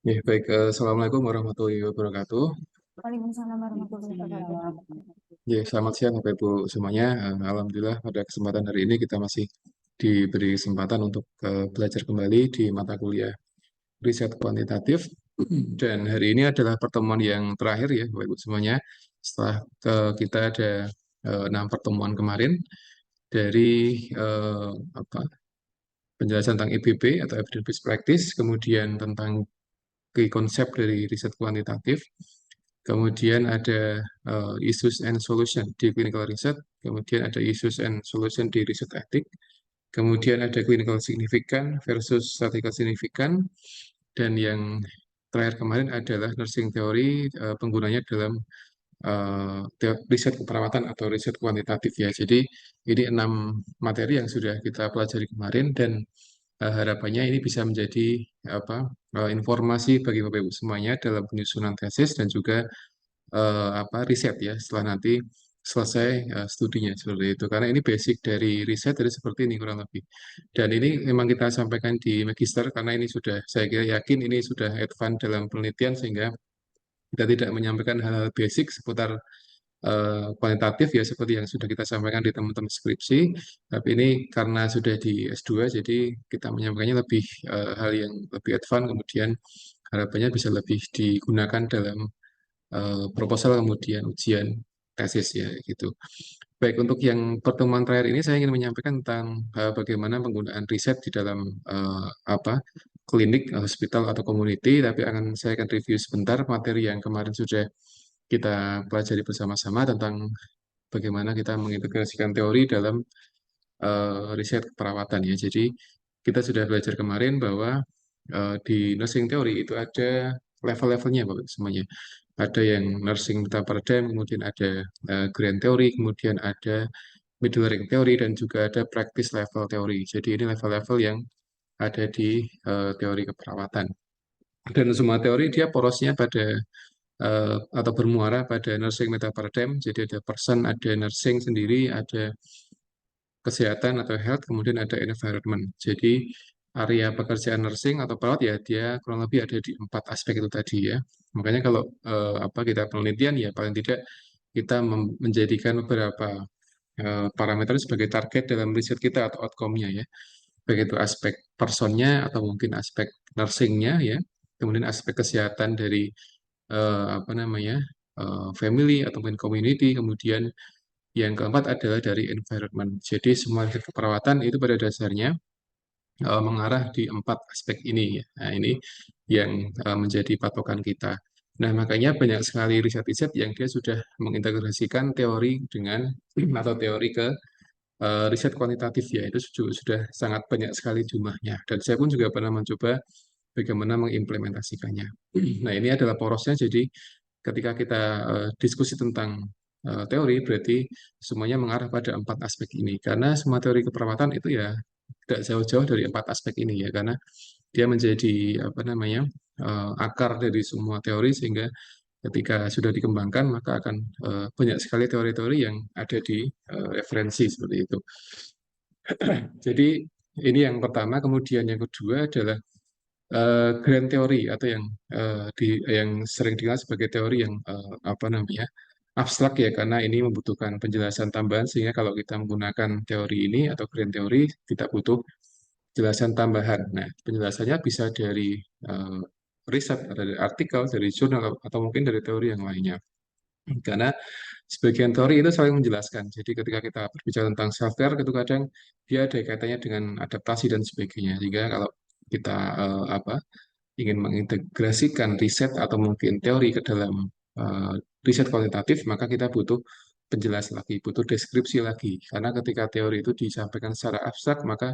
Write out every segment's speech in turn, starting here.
Ya, baik. Assalamualaikum warahmatullahi wabarakatuh. Waalaikumsalam warahmatullahi wabarakatuh. Ya, selamat siang Bapak Ibu semuanya. Alhamdulillah pada kesempatan hari ini kita masih diberi kesempatan untuk belajar kembali di mata kuliah riset kuantitatif. Dan hari ini adalah pertemuan yang terakhir ya Bapak Ibu semuanya. Setelah kita ada 6 pertemuan kemarin dari apa, penjelasan tentang EBP atau Evidence Based Practice, kemudian tentang konsep dari riset kuantitatif. Kemudian ada issues and solution di clinical research, kemudian ada issues and solution di riset etik, kemudian ada clinical significant versus statistical significant, dan yang terakhir kemarin adalah nursing theory, penggunanya dalam riset keperawatan atau riset kuantitatif ya. Jadi ini 6 materi yang sudah kita pelajari kemarin dan harapannya ini bisa menjadi informasi bagi Bapak Ibu semuanya dalam penyusunan tesis dan juga riset ya setelah nanti selesai studinya seperti itu. Karena ini basic dari riset jadi seperti ini kurang lebih. Dan ini memang kita sampaikan di magister karena ini sudah saya kira yakin ini sudah advance dalam penelitian sehingga kita tidak menyampaikan hal-hal basic seputar kuantitatif ya seperti yang sudah kita sampaikan di teman-teman skripsi. Tapi ini karena sudah di S2 jadi kita menyampaikannya lebih hal yang lebih advance kemudian harapannya bisa lebih digunakan dalam proposal kemudian ujian tesis ya gitu. Baik, untuk yang pertemuan terakhir ini saya ingin menyampaikan tentang bagaimana penggunaan riset di dalam klinik, hospital atau community, tapi saya akan review sebentar materi yang kemarin sudah kita pelajari bersama-sama tentang bagaimana kita mengintegrasikan teori dalam riset keperawatan ya. Jadi kita sudah belajar kemarin bahwa di nursing theory itu ada level-levelnya Bapak semuanya. Ada yang nursing meta paradigm, kemudian ada grand theory, kemudian ada middle ring theory dan juga ada practice level theory. Jadi ini level-level yang ada di teori keperawatan. Dan semua teori dia porosnya pada atau bermuara pada nursing meta paradigm. Jadi ada person, ada nursing sendiri, ada kesehatan atau health, kemudian ada environment. Jadi area pekerjaan nursing atau perawat ya dia kurang lebih ada di 4 aspek itu tadi ya. Makanya kalau kita penelitian ya paling tidak kita menjadikan beberapa parameter sebagai target dalam riset kita atau outcome-nya ya. Baik itu aspek personnya atau mungkin aspek nursingnya ya. Kemudian aspek kesehatan dari family atau mungkin community, kemudian yang keempat adalah dari environment. Jadi semua riset keperawatan itu pada dasarnya mengarah di 4 aspek ini ya. Nah, ini yang menjadi patokan kita. Nah, makanya banyak sekali riset-riset yang dia sudah mengintegrasikan teori dengan atau teori ke riset kuantitatif ya. Itu sudah sangat banyak sekali jumlahnya. Dan saya pun juga pernah mencoba bagaimana mengimplementasikannya. Nah, ini adalah porosnya. Jadi ketika kita diskusi tentang teori, berarti semuanya mengarah pada 4 aspek ini. Karena semua teori keperawatan itu ya tidak jauh-jauh dari 4 aspek ini ya, karena dia menjadi akar dari semua teori sehingga ketika sudah dikembangkan maka akan banyak sekali teori-teori yang ada di referensi seperti itu. Jadi ini yang pertama, kemudian yang kedua adalah grand teori atau yang sering dikenal sebagai teori yang abstrak ya karena ini membutuhkan penjelasan tambahan sehingga kalau kita menggunakan teori ini atau grand teori kita butuh penjelasan tambahan. Nah, penjelasannya bisa dari eh, riset, dari artikel, dari jurnal atau mungkin dari teori yang lainnya. Karena sebagian teori itu saling menjelaskan. Jadi ketika kita berbicara tentang self-care, itu kadang dia ada kaitannya dengan adaptasi dan sebagainya. Jika kalau kita ingin mengintegrasikan riset atau mungkin teori ke dalam eh, riset kualitatif, maka kita butuh penjelas lagi, butuh deskripsi lagi. Karena ketika teori itu disampaikan secara abstrak, maka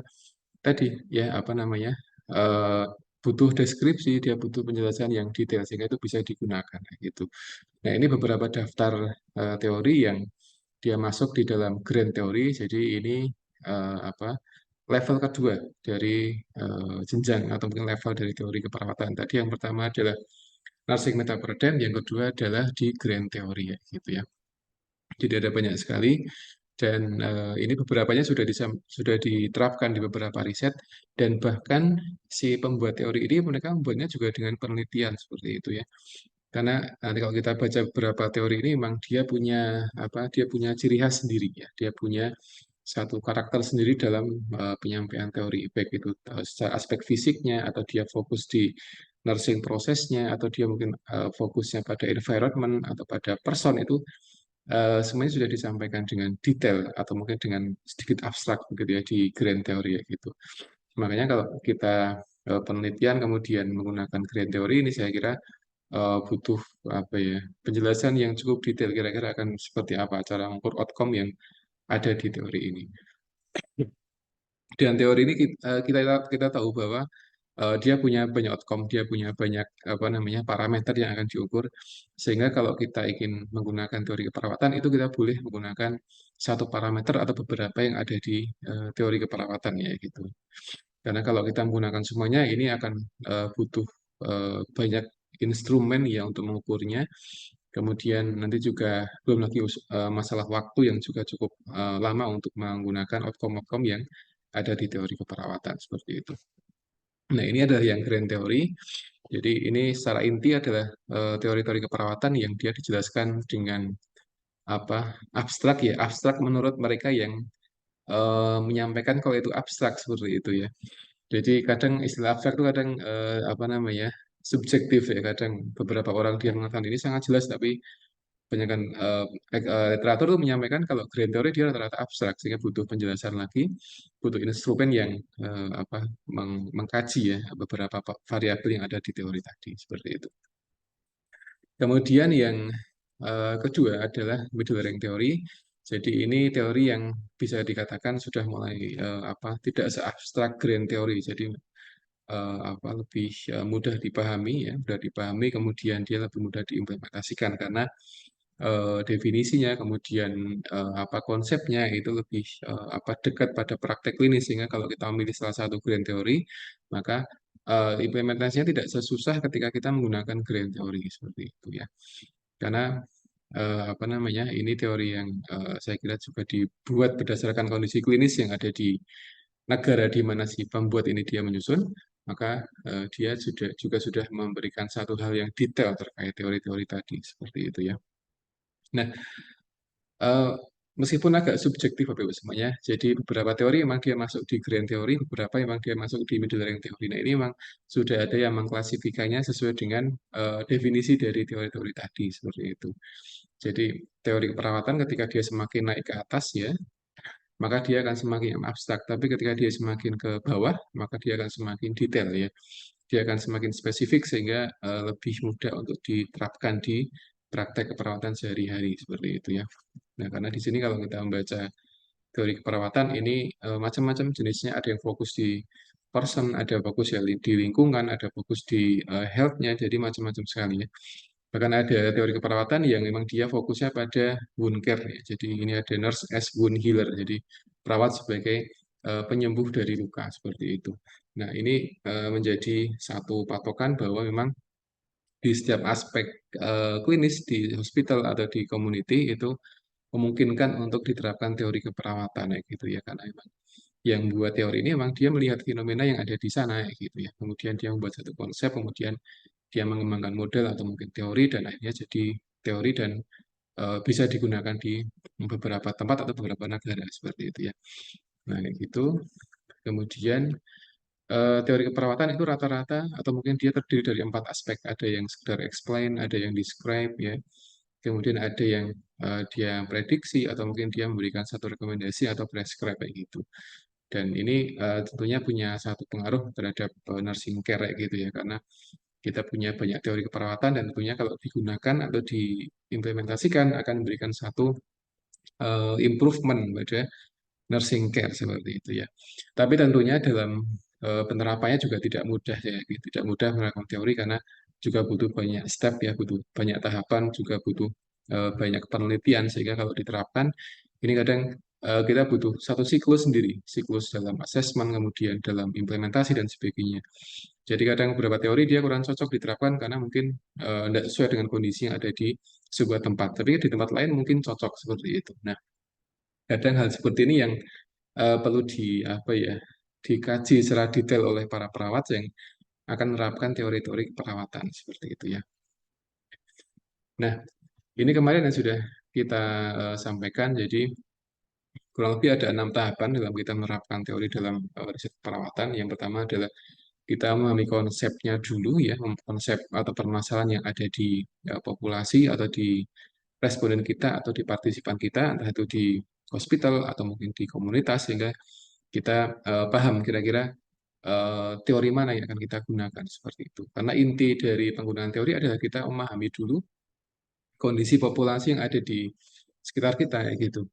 tadi ya eh, butuh deskripsi, dia butuh penjelasan yang detail sehingga itu bisa digunakan gitu. Nah, ini beberapa daftar teori yang dia masuk di dalam grand teori. Jadi ini level kedua dari jenjang atau mungkin level dari teori keperawatan. Tadi yang pertama adalah nursing meta paradigm, yang kedua adalah di grand teori ya gitu ya. Jadi ada banyak sekali. Dan ini beberapanya sudah diterapkan di beberapa riset, dan bahkan si pembuat teori ini mereka membuatnya juga dengan penelitian seperti itu ya. Karena nanti kalau kita baca beberapa teori ini, memang dia punya apa? Dia punya ciri khas sendiri ya. Dia punya satu karakter sendiri dalam penyampaian teori, baik itu secara aspek fisiknya, atau dia fokus di nursing prosesnya, atau dia mungkin fokusnya pada environment atau pada person itu semuanya sudah disampaikan dengan detail atau mungkin dengan sedikit abstrak begitu ya di grand teori ya gitu. Makanya kalau kita penelitian kemudian menggunakan grand teori ini, saya kira butuh apa ya, penjelasan yang cukup detail, kira-kira akan seperti apa cara mengukur outcome yang ada di teori ini. Dan teori ini kita tahu bahwa dia punya banyak outcome, dia punya banyak apa namanya parameter yang akan diukur, sehingga kalau kita ingin menggunakan teori keperawatan itu kita boleh menggunakan satu parameter atau beberapa yang ada di teori keperawatan ya gitu. Karena kalau kita menggunakan semuanya ini akan butuh banyak instrumen ya untuk mengukurnya. Kemudian nanti juga belum lagi masalah waktu yang juga cukup lama untuk menggunakan outcome-outcome yang ada di teori keperawatan seperti itu. Nah, ini adalah yang grand teori. Jadi ini secara inti adalah teori-teori keperawatan yang dia dijelaskan dengan apa abstrak ya, abstrak menurut mereka yang menyampaikan kalau itu abstrak seperti itu ya. Jadi kadang istilah abstrak itu kadang apa namanya subjektif ya. Kadang beberapa orang dia mengatakan ini sangat jelas, tapi kebanyakan literatur itu menyampaikan kalau grand theory dia rata-rata abstrak, sehingga butuh penjelasan lagi, butuh instrumen yang apa mengkaji ya beberapa variabel yang ada di teori tadi seperti itu. Kemudian yang kedua adalah middle rank teori. Jadi ini teori yang bisa dikatakan sudah mulai apa tidak seabstrak grand teori. Jadi apa lebih mudah dipahami ya, mudah dipahami, kemudian dia lebih mudah diimplementasikan karena definisinya, kemudian apa konsepnya itu lebih apa dekat pada praktek klinis, sehingga kalau kita memilih salah satu grand teori, maka implementasinya tidak sesusah ketika kita menggunakan grand teori seperti itu ya. Karena apa namanya ini teori yang saya kira juga dibuat berdasarkan kondisi klinis yang ada di negara di mana si pembuat ini dia menyusun, maka dia juga sudah memberikan satu hal yang detail terkait teori-teori tadi seperti itu ya. Nah, eh, meskipun agak subjektif Bapak Ibu semuanya, jadi beberapa teori memang dia masuk di grand teori, beberapa memang dia masuk di middle rank teori. Nah, ini memang sudah ada yang mengklasifikasinya sesuai dengan definisi dari teori-teori tadi seperti itu. Jadi teori keperawatan ketika dia semakin naik ke atas ya, maka dia akan semakin abstrak. Tapi ketika dia semakin ke bawah, maka dia akan semakin detail ya. Dia akan semakin spesifik sehingga lebih mudah untuk diterapkan di praktek keperawatan sehari-hari seperti itu ya. Nah, karena di sini kalau kita membaca teori keperawatan ini macam-macam jenisnya, ada yang fokus di person, ada fokus ya di lingkungan, ada fokus di health-nya, jadi macam-macam sekali ya. Bahkan ada teori keperawatan yang memang dia fokusnya pada wound care ya. Jadi ini ada nurse as wound healer, jadi perawat sebagai penyembuh dari luka seperti itu. Nah, ini menjadi satu patokan bahwa memang di setiap aspek klinis di hospital atau di community itu memungkinkan untuk diterapkan teori keperawatan ya gitu ya, karena memang yang buat teori ini memang dia melihat fenomena yang ada di sana ya gitu ya. Kemudian dia membuat satu konsep, kemudian dia mengembangkan model atau mungkin teori, dan akhirnya jadi teori dan bisa digunakan di beberapa tempat atau beberapa negara seperti itu ya. Nah, kayak gitu. Kemudian teori keperawatan itu rata-rata atau mungkin dia terdiri dari 4 aspek. Ada yang sekedar explain, ada yang describe ya. Kemudian ada yang dia prediksi atau mungkin dia memberikan satu rekomendasi atau prescribe kayak gitu. Dan ini tentunya punya satu pengaruh terhadap nursing care kayak gitu ya, karena kita punya banyak teori keperawatan dan tentunya kalau digunakan atau diimplementasikan akan memberikan satu improvement pada nursing care seperti itu ya. Tapi tentunya dalam penerapannya juga tidak mudah ya, tidak mudah melakukan teori karena juga butuh banyak step ya, butuh banyak tahapan, juga butuh banyak penelitian, sehingga kalau diterapkan ini kadang kita butuh satu siklus sendiri, siklus dalam asesmen, kemudian dalam implementasi dan sebagainya. Jadi kadang beberapa teori dia kurang cocok diterapkan karena mungkin tidak sesuai dengan kondisi yang ada di sebuah tempat, tapi di tempat lain mungkin cocok seperti itu. Nah, kadang hal seperti ini yang perlu apa ya, dikaji secara detail oleh para perawat yang akan menerapkan teori-teori perawatan seperti itu ya. Nah, ini kemarin yang sudah kita sampaikan, jadi kurang lebih ada 6 tahapan dalam kita menerapkan teori dalam riset perawatan. Yang pertama adalah kita memahami konsepnya dulu ya, konsep atau permasalahan yang ada di populasi atau di responden kita atau di partisipan kita, entah itu di hospital atau mungkin di komunitas, sehingga kita paham kira-kira teori mana yang akan kita gunakan seperti itu. Karena inti dari penggunaan teori adalah kita memahami dulu kondisi populasi yang ada di sekitar kita ya gitu.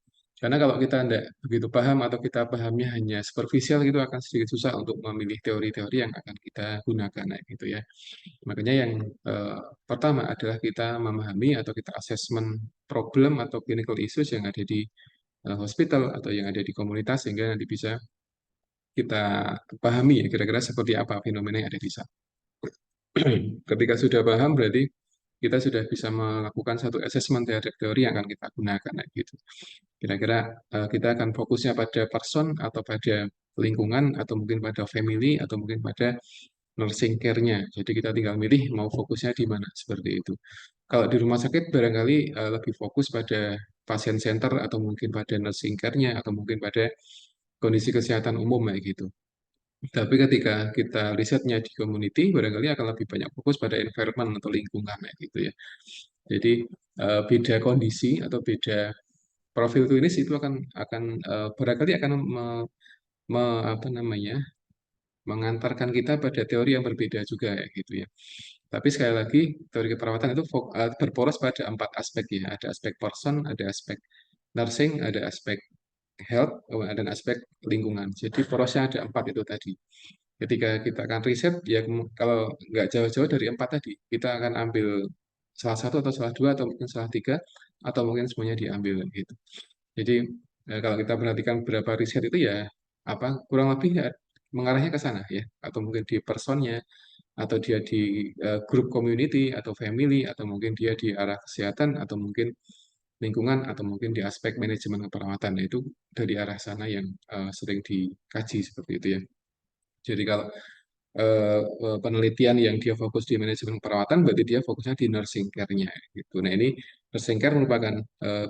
Karena kalau kita tidak begitu paham atau kita pahamnya hanya superficial gitu akan sedikit susah untuk memilih teori-teori yang akan kita gunakan ya gitu ya. Makanya yang pertama adalah kita memahami atau kita assessment problem atau clinical issues yang ada di hospital atau yang ada di komunitas sehingga nanti bisa kita pahami ya kira-kira seperti apa fenomena yang ada di sana. Ketika sudah paham berarti kita sudah bisa melakukan satu assessment terhadap teori yang akan kita gunakan nah, gitu. Kira-kira kita akan fokusnya pada person atau pada lingkungan atau mungkin pada family atau mungkin pada nursing care-nya. Jadi kita tinggal milih mau fokusnya di mana seperti itu. Kalau di rumah sakit barangkali lebih fokus pada pasien center atau mungkin pada nursing care-nya atau mungkin pada kondisi kesehatan umum kayak gitu. Tapi ketika kita risetnya di community, barangkali akan lebih banyak fokus pada environment atau lingkungan kayak gitu ya. Jadi beda kondisi atau beda profil klinis itu akan barangkali akan apa namanya mengantarkan kita pada teori yang berbeda juga ya gitu ya. Tapi sekali lagi teori keperawatan itu berporos pada 4 aspek ya. Ada aspek person, ada aspek nursing, ada aspek health, dan aspek lingkungan. Jadi porosnya ada 4 itu tadi. Ketika kita akan riset, ya kalau nggak jauh-jauh dari 4 tadi, kita akan ambil salah satu atau salah dua atau mungkin salah tiga atau mungkin semuanya diambil gitu. Jadi kalau kita perhatikan beberapa riset itu ya apa kurang lebih ya, mengarahnya ke sana ya, atau mungkin di personnya, atau dia di grup community atau family, atau mungkin dia di arah kesehatan, atau mungkin lingkungan, atau mungkin di aspek manajemen keperawatan. Nah, itu dari arah sana yang sering dikaji seperti itu ya. Jadi kalau penelitian yang dia fokus di manajemen perawatan, berarti dia fokusnya di nursing care-nya gitu. Nah ini nursing care merupakan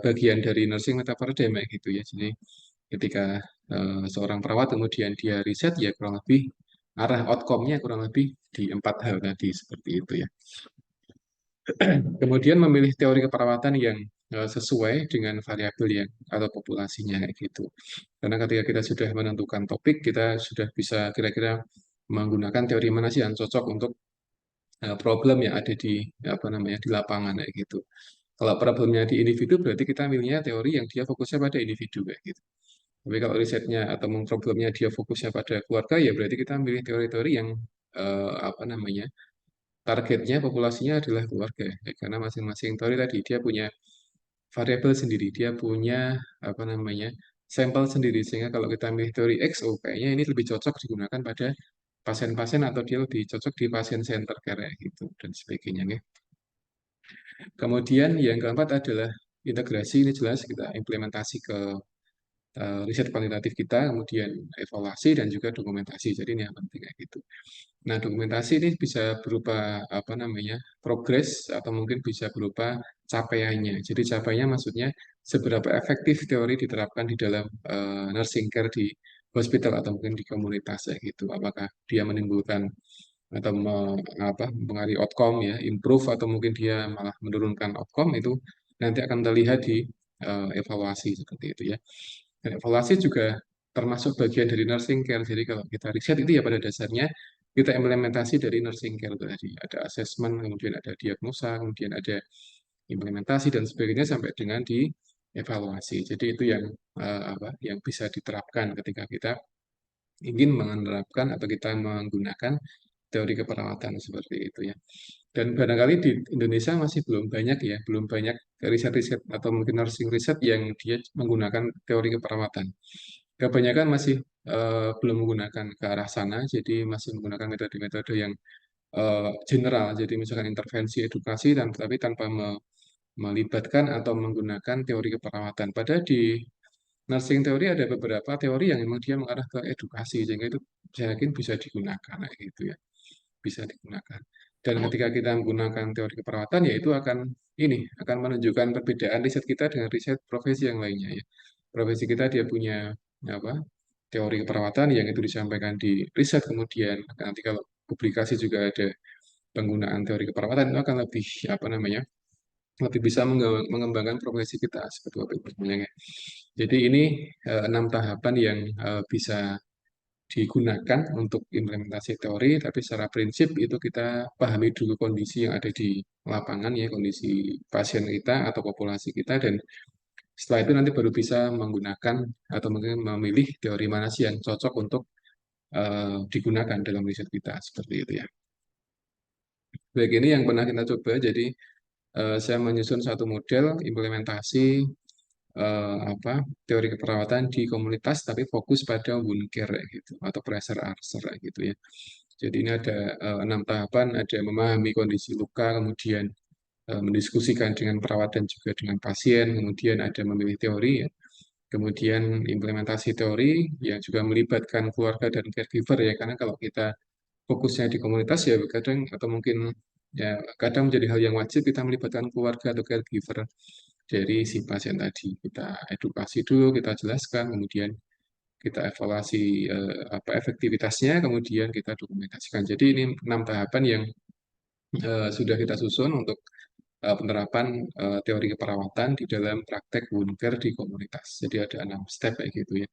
bagian dari nursing meta paradigm gitu ya. Jadi ketika seorang perawat kemudian dia riset ya kurang lebih arah outcome-nya kurang lebih di 4 hal tadi seperti itu ya. Kemudian memilih teori keperawatan yang sesuai dengan variabel yang atau populasinya kayak gitu. Karena ketika kita sudah menentukan topik, kita sudah bisa kira-kira menggunakan teori mana sih yang cocok untuk problem yang ada di apa namanya di lapangan kayak gitu. Kalau problemnya di individu berarti kita milihnya teori yang dia fokusnya pada individu kayak gitu. Tapi kalau risetnya atau problemnya dia fokusnya pada keluarga ya berarti kita milih teori-teori yang apa namanya targetnya populasinya adalah keluarga ya. Karena masing-masing teori tadi dia punya variabel sendiri, dia punya apa namanya sampel sendiri sehingga kalau kita milih teori X, oh kayaknya ini lebih cocok digunakan pada pasien-pasien atau dia lebih cocok di pasien center care gitu dan sebagainya ya. Kemudian yang keempat adalah integrasi, ini jelas kita implementasi ke riset kuantitatif kita, kemudian evaluasi dan juga dokumentasi. Jadi ini yang penting kayak gitu. Nah, dokumentasi ini bisa berupa apa namanya? Progres atau mungkin bisa berupa capaiannya. Jadi capaiannya maksudnya seberapa efektif teori diterapkan di dalam nursing care di hospital atau mungkin di komunitas ya gitu. Apakah dia menimbulkan atau mempengaruhi outcome ya, improve atau mungkin dia malah menurunkan outcome itu nanti akan terlihat di evaluasi seperti itu ya. Dan evaluasi juga termasuk bagian dari nursing care. Jadi kalau kita riset itu ya pada dasarnya kita implementasi dari nursing care itu tadi. Ada assessment, kemudian ada diagnosa, kemudian ada implementasi dan sebagainya sampai dengan di evaluasi. Jadi itu yang yang bisa diterapkan ketika kita ingin menerapkan atau kita menggunakan teori keperawatan seperti itu ya. Dan barangkali di Indonesia masih belum banyak ya, belum banyak riset-riset atau mungkin nursing riset yang dia menggunakan teori keperawatan. Kebanyakan masih belum menggunakan ke arah sana, jadi masih menggunakan metode-metode yang general, jadi misalkan intervensi edukasi dan tapi tanpa melibatkan atau menggunakan teori keperawatan. Padahal di nursing teori ada beberapa teori yang memang dia mengarah ke edukasi, sehingga itu saya yakin bisa digunakan kayak gitu ya, bisa digunakan. Dan ketika kita menggunakan teori keperawatan, ya itu akan menunjukkan perbedaan riset kita dengan riset profesi yang lainnya ya. Profesi kita dia punya apa teori keperawatan yang itu disampaikan di riset, kemudian nanti kalau publikasi juga ada penggunaan teori keperawatan, itu akan lebih apa namanya lebih bisa mengembangkan profesi kita seperti apa itu sebenarnya. Jadi ini 6 tahapan yang bisa digunakan untuk implementasi teori, tapi secara prinsip itu kita pahami dulu kondisi yang ada di lapangan ya, kondisi pasien kita atau populasi kita, dan setelah itu nanti baru bisa menggunakan atau mungkin memilih teori mana sih yang cocok untuk digunakan dalam riset kita seperti itu ya. Baik, ini yang pernah kita coba. Jadi saya menyusun satu model implementasi teori keperawatan di komunitas, tapi fokus pada wound care gitu atau pressure ulcer gitu ya. Jadi ini ada 6 tahapan, ada memahami kondisi luka, kemudian mendiskusikan dengan perawat dan juga dengan pasien, kemudian ada memilih teori ya, kemudian implementasi teori yang juga melibatkan keluarga dan caregiver ya, karena kalau kita fokusnya di komunitas ya kadang atau mungkin ya kadang menjadi hal yang wajib kita melibatkan keluarga atau caregiver dari si pasien tadi. Kita edukasi dulu, kita jelaskan, kemudian kita evaluasi apa efektivitasnya, kemudian kita dokumentasikan. Jadi ini 6 tahapan yang sudah kita susun untuk penerapan teori keperawatan di dalam praktek wound care di komunitas. Jadi ada 6 step kayak gitu ya.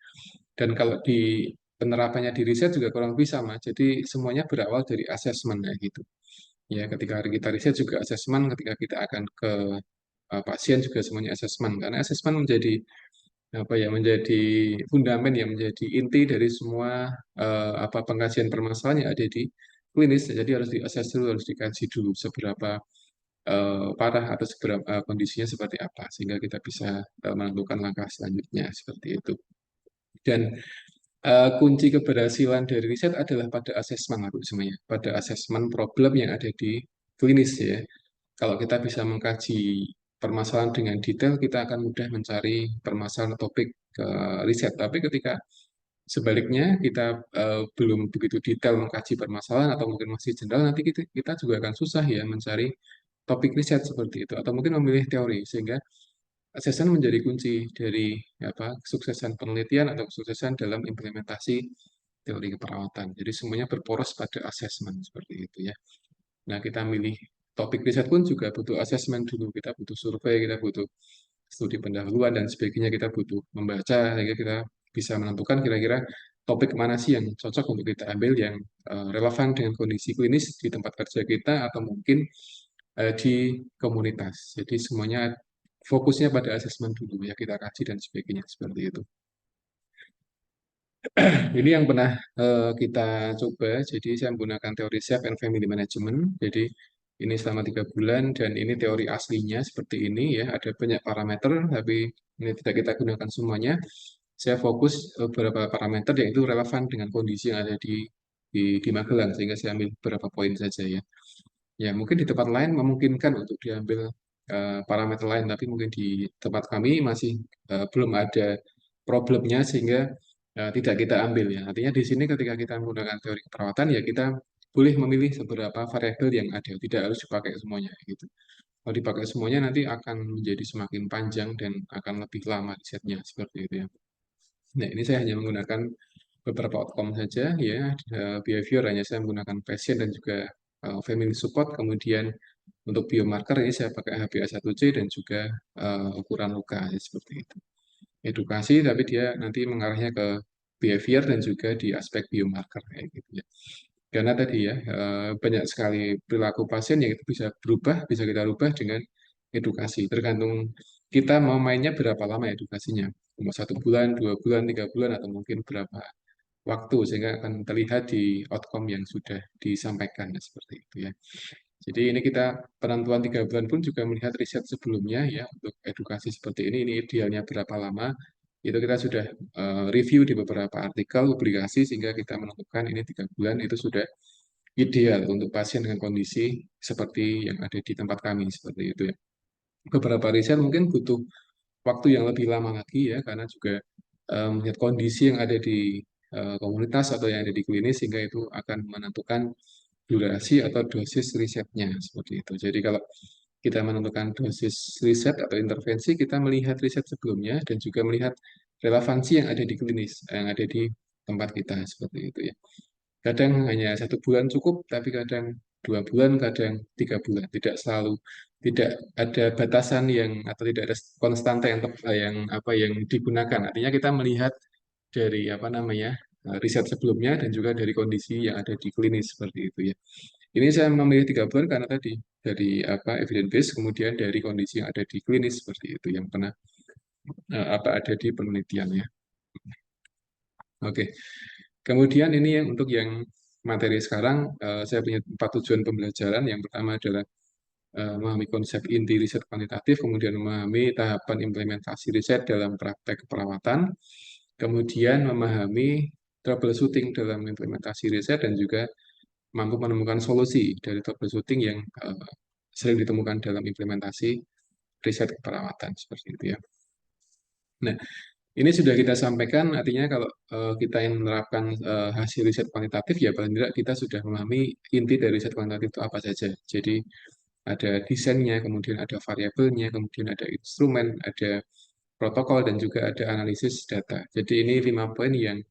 Dan kalau di penerapannya di riset juga kurang lebih sama. Jadi semuanya berawal dari asesmen kayak gitu. Ya, ketika kita riset juga asesmen, ketika kita akan ke pasien juga semuanya asesmen. Karena asesmen menjadi menjadi fundamen yang menjadi inti dari semua pengkajian permasalahan yang ada di klinis. Jadi harus diakses dulu, harus dikaji dulu seberapa parah atau seberapa kondisinya seperti apa, sehingga kita bisa menentukan langkah selanjutnya seperti itu. Dan kunci keberhasilan dari riset adalah pada asesmen aku semuanya, pada asesmen problem yang ada di klinis ya. Kalau kita bisa mengkaji permasalahan dengan detail, kita akan mudah mencari permasalahan topik ke riset. Tapi ketika sebaliknya kita belum begitu detail mengkaji permasalahan atau mungkin masih general, nanti kita juga akan susah ya mencari topik riset seperti itu atau mungkin memilih teori, sehingga asesmen menjadi kunci dari kesuksesan penelitian atau kesuksesan dalam implementasi teori keperawatan. Jadi semuanya berporos pada asesmen seperti itu ya. Nah, kita milih topik riset pun juga butuh asesmen dulu. Kita butuh survei, kita butuh studi pendahuluan dan sebagainya. Kita butuh membaca, sehingga kita bisa menentukan kira-kira topik mana sih yang cocok untuk kita ambil yang relevan dengan kondisi klinis di tempat kerja kita atau mungkin di komunitas. Jadi semuanya fokusnya pada asesmen dulu ya, kita kaji dan sebagainya seperti itu. Ini yang pernah kita coba. Jadi saya menggunakan teori self and family management. Jadi ini selama 3 bulan dan ini teori aslinya seperti ini ya. Ada banyak parameter tapi ini tidak kita gunakan semuanya. Saya fokus beberapa parameter yang itu relevan dengan kondisi yang ada di Magelang, sehingga saya ambil beberapa poin saja ya. Ya, mungkin di tempat lain memungkinkan untuk diambil parameter lain, tapi mungkin di tempat kami masih belum ada problemnya sehingga tidak kita ambil ya. Artinya di sini ketika kita menggunakan teori keperawatan ya kita boleh memilih beberapa variabel yang ada, tidak harus dipakai semuanya gitu. Kalau dipakai semuanya nanti akan menjadi semakin panjang dan akan lebih lama risetnya seperti itu ya. Nah, ini saya hanya menggunakan beberapa outcome saja ya. Behavior hanya saya menggunakan passion dan juga family support. Kemudian untuk biomarker ini saya pakai HbA1c dan juga ukuran luka ya, seperti itu. Edukasi tapi dia nanti mengarahnya ke behavior dan juga di aspek biomarker kayak gitu ya. Karena tadi ya banyak sekali perilaku pasien yang itu bisa berubah, bisa kita rubah dengan edukasi. Tergantung kita mau mainnya berapa lama edukasinya. Cuma 1 bulan, 2 bulan, 3 bulan, atau mungkin berapa waktu sehingga akan terlihat di outcome yang sudah disampaikan seperti itu ya. Jadi ini kita penentuan 3 bulan pun juga melihat riset sebelumnya ya untuk edukasi seperti ini idealnya berapa lama itu kita sudah review di beberapa artikel publikasi sehingga kita menentukan ini 3 bulan itu sudah ideal untuk pasien dengan kondisi seperti yang ada di tempat kami seperti itu ya. Beberapa riset mungkin butuh waktu yang lebih lama lagi ya karena juga melihat kondisi yang ada di komunitas atau yang ada di klinis sehingga itu akan menentukan durasi atau dosis risetnya seperti itu. Jadi kalau kita menentukan dosis riset atau intervensi, kita melihat riset sebelumnya dan juga melihat relevansi yang ada di klinis, yang ada di tempat kita seperti itu ya. Kadang hanya 1 bulan cukup, tapi kadang 2 bulan, kadang 3 bulan. Tidak selalu, tidak ada batasan yang atau tidak ada konstanta yang digunakan. Artinya kita melihat dari apa namanya riset sebelumnya dan juga dari kondisi yang ada di klinis seperti itu ya. Ini saya memilih 3 bulan karena tadi dari apa evidence base, kemudian dari kondisi yang ada di klinis seperti itu yang pernah apa ada di penelitian ya. Oke. Kemudian ini yang untuk yang materi sekarang, saya punya 4 tujuan pembelajaran. Yang pertama adalah memahami konsep inti riset kuantitatif, kemudian memahami tahapan implementasi riset dalam praktek keperawatan, kemudian memahami troubleshooting dalam implementasi riset, dan juga mampu menemukan solusi dari troubleshooting yang sering ditemukan dalam implementasi riset keperawatan, seperti itu ya. Nah, ini sudah kita sampaikan, artinya kalau kita yang menerapkan hasil riset kuantitatif, ya paling tidak kita sudah memahami inti dari riset kuantitatif itu apa saja. Jadi ada desainnya, kemudian ada variabelnya, kemudian ada instrumen, ada protokol, dan juga ada analisis data. Jadi ini 5 poin yang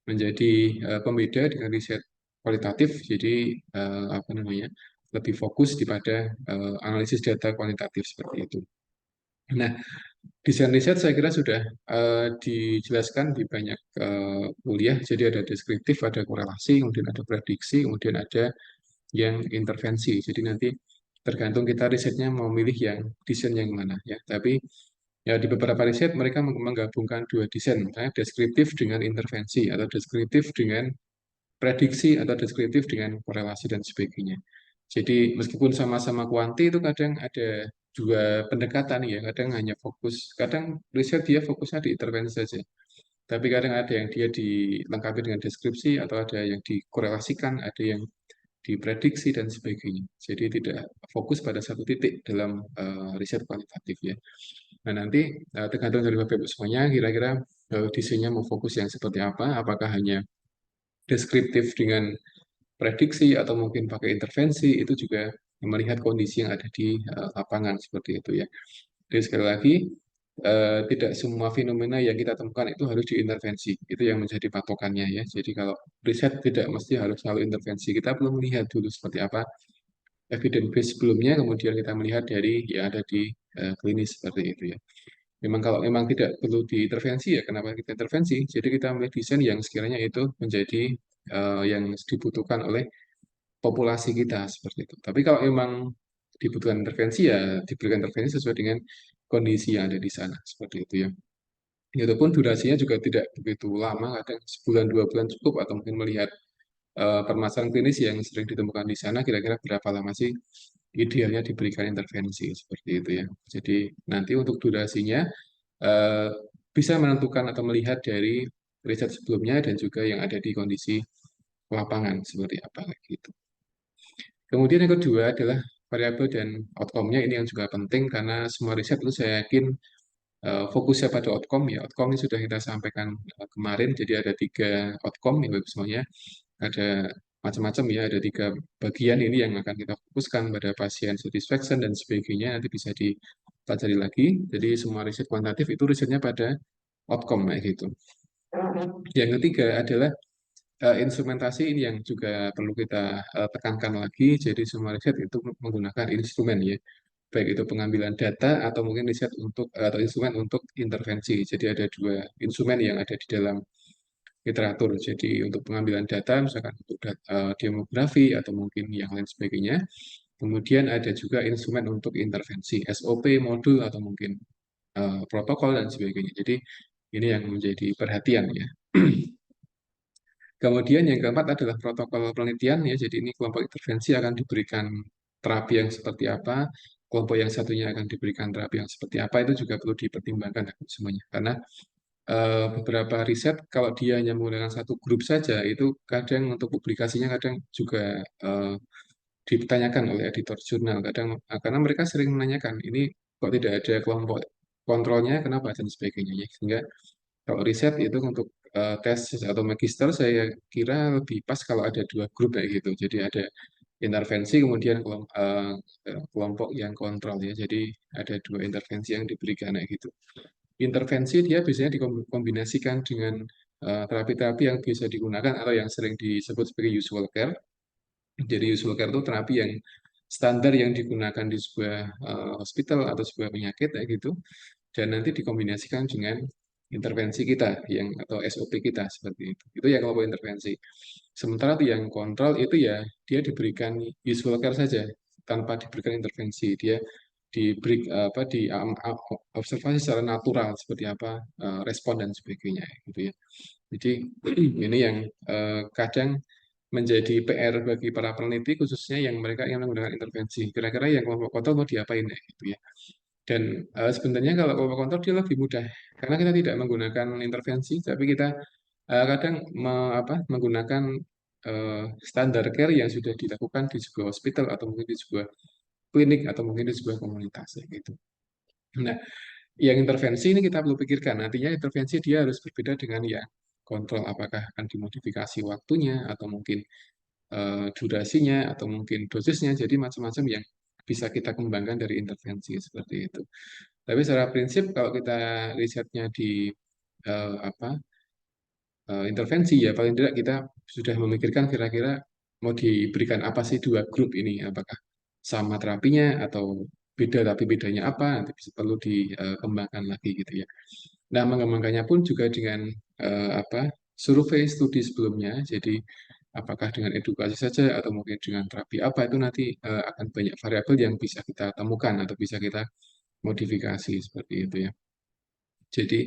menjadi pembeda dengan riset kualitatif. Jadi apa namanya lebih fokus pada analisis data kuantitatif seperti itu. Nah, desain riset saya kira sudah dijelaskan di banyak kuliah. Jadi ada deskriptif, ada korelasi, kemudian ada prediksi, kemudian ada yang intervensi. Jadi nanti tergantung kita risetnya mau milih yang desain yang mana ya. Tapi ya di beberapa riset mereka menggabungkan 2 desain, misalnya deskriptif dengan intervensi atau deskriptif dengan prediksi atau deskriptif dengan korelasi dan sebagainya. Jadi meskipun sama-sama kuanti itu kadang ada 2 pendekatan ya, kadang hanya fokus, kadang riset dia fokusnya di intervensi saja. Tapi kadang ada yang dia dilengkapi dengan deskripsi atau ada yang dikorelasikan, ada yang diprediksi dan sebagainya. Jadi tidak fokus pada satu titik dalam riset kualitatif ya. Nah nanti tergantung dari Bapak Ibu semuanya, kira-kira desainnya mau fokus yang seperti apa, apakah hanya deskriptif dengan prediksi atau mungkin pakai intervensi, itu juga melihat kondisi yang ada di lapangan seperti itu ya. Jadi sekali lagi tidak semua fenomena yang kita temukan itu harus diintervensi. Itu yang menjadi patokannya ya. Jadi kalau riset tidak mesti harus selalu intervensi. Kita perlu melihat dulu seperti apa evidence base sebelumnya, kemudian kita melihat dari yang ada di klinis seperti itu ya. Memang kalau memang tidak perlu diintervensi ya kenapa kita intervensi? Jadi kita memilih desain yang sekiranya itu menjadi yang dibutuhkan oleh populasi kita seperti itu. Tapi kalau memang dibutuhkan intervensi ya diberikan intervensi sesuai dengan kondisi yang ada di sana seperti itu ya. Itu pun durasinya juga tidak begitu lama, kadang sebulan 2 bulan cukup, atau mungkin melihat permasalahan klinis yang sering ditemukan di sana, kira-kira berapa lama sih idealnya diberikan intervensi seperti itu ya. Jadi nanti untuk durasinya eh, bisa menentukan atau melihat dari riset sebelumnya dan juga yang ada di kondisi lapangan seperti apa gitu. Kemudian yang kedua adalah variabel dan outcome-nya, ini yang juga penting karena semua riset itu saya yakin fokusnya pada outcome ya. Outcome ini sudah kita sampaikan kemarin, jadi ada 3 outcome ya Bapak semuanya. Ada macam-macam ya, ada 3 bagian ini yang akan kita fokuskan pada pasien satisfaction dan sebagainya, nanti bisa dipelajari lagi. Jadi semua riset kuantitatif itu risetnya pada outcome kayak gitu. Yang ketiga adalah instrumentasi, ini yang juga perlu kita tekankan lagi. Jadi semua riset itu menggunakan instrumen ya, baik itu pengambilan data atau mungkin riset untuk atau instrumen untuk intervensi. Jadi ada 2 instrumen yang ada di dalam literatur. Jadi untuk pengambilan data, misalkan untuk demografi atau mungkin yang lain sebagainya. Kemudian ada juga instrumen untuk intervensi, SOP, modul, atau mungkin protokol dan sebagainya. Jadi ini yang menjadi perhatian ya. Kemudian yang keempat adalah protokol penelitian ya. Jadi ini kelompok intervensi akan diberikan terapi yang seperti apa, kelompok yang satunya akan diberikan terapi yang seperti apa, itu juga perlu dipertimbangkan semuanya. Karena beberapa riset kalau dia hanya menggunakan satu grup saja itu kadang untuk publikasinya kadang juga ditanyakan oleh editor jurnal kadang karena mereka sering menanyakan ini kok tidak ada kelompok kontrolnya kenapa dan sebagainya ya. Sehingga Kalau riset itu untuk tesis atau magister saya kira lebih pas kalau ada dua grup kayak gitu. Jadi ada intervensi kemudian kelompok yang kontrol ya. Jadi ada dua intervensi yang diberikan kayak gitu. Intervensi dia biasanya dikombinasikan dengan terapi-terapi yang bisa digunakan atau yang sering disebut sebagai usual care. Jadi usual care itu terapi yang standar yang digunakan di sebuah hospital atau sebuah penyakit kayak gitu, dan nanti dikombinasikan dengan intervensi kita yang atau SOP kita seperti itu. Itu yang kelompok intervensi. Sementara yang kontrol itu ya dia diberikan usual care saja tanpa diberikan intervensi. Dia diberi apa di observasi secara natural seperti apa respon dan sebagainya gitu ya. Jadi ini yang kadang menjadi PR bagi para peneliti khususnya yang mereka yang menggunakan intervensi. Kira-kira yang kelompok kontrol mau diapain ya gitu ya. Dan sebenarnya kalau kelompok kontrol dia lebih mudah karena kita tidak menggunakan intervensi, tapi kita kadang menggunakan standar care yang sudah dilakukan di sebuah hospital atau mungkin di sebuah klinik atau mungkin di sebuah komunitas ya gitu. Nah, yang intervensi ini kita perlu pikirkan. Nantinya intervensi dia harus berbeda dengan yang kontrol. Apakah akan dimodifikasi waktunya atau mungkin durasinya atau mungkin dosisnya. Jadi macam-macam yang bisa kita kembangkan dari intervensi seperti itu. Tapi secara prinsip kalau kita risetnya di apa intervensi ya paling tidak kita sudah memikirkan kira-kira mau diberikan apa sih dua grup ini, apakah sama terapinya atau beda tapi bedanya apa, nanti bisa perlu dikembangkan lagi gitu ya. Nah, mengembangkannya pun juga dengan apa survei studi sebelumnya. Jadi apakah dengan edukasi saja atau mungkin dengan terapi apa itu nanti akan banyak variabel yang bisa kita temukan atau bisa kita modifikasi seperti itu ya. Jadi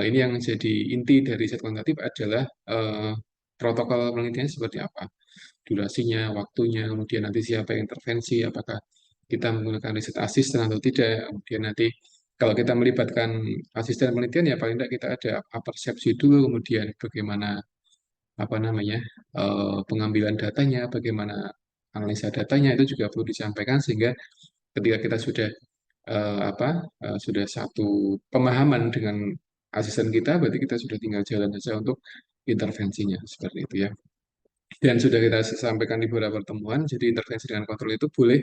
ini yang jadi inti dari riset kuantitatif adalah protokol penelitian seperti apa, durasinya, waktunya, kemudian nanti siapa yang intervensi, apakah kita menggunakan riset asisten atau tidak, kemudian nanti kalau kita melibatkan asisten penelitian ya paling tidak kita ada persepsi dulu, kemudian bagaimana apa namanya pengambilan datanya, bagaimana analisa datanya itu juga perlu disampaikan sehingga ketika kita sudah sudah satu pemahaman dengan asisten kita, berarti kita sudah tinggal jalan saja untuk intervensinya seperti itu ya. Dan sudah kita sampaikan di beberapa pertemuan, jadi intervensi dengan kontrol itu boleh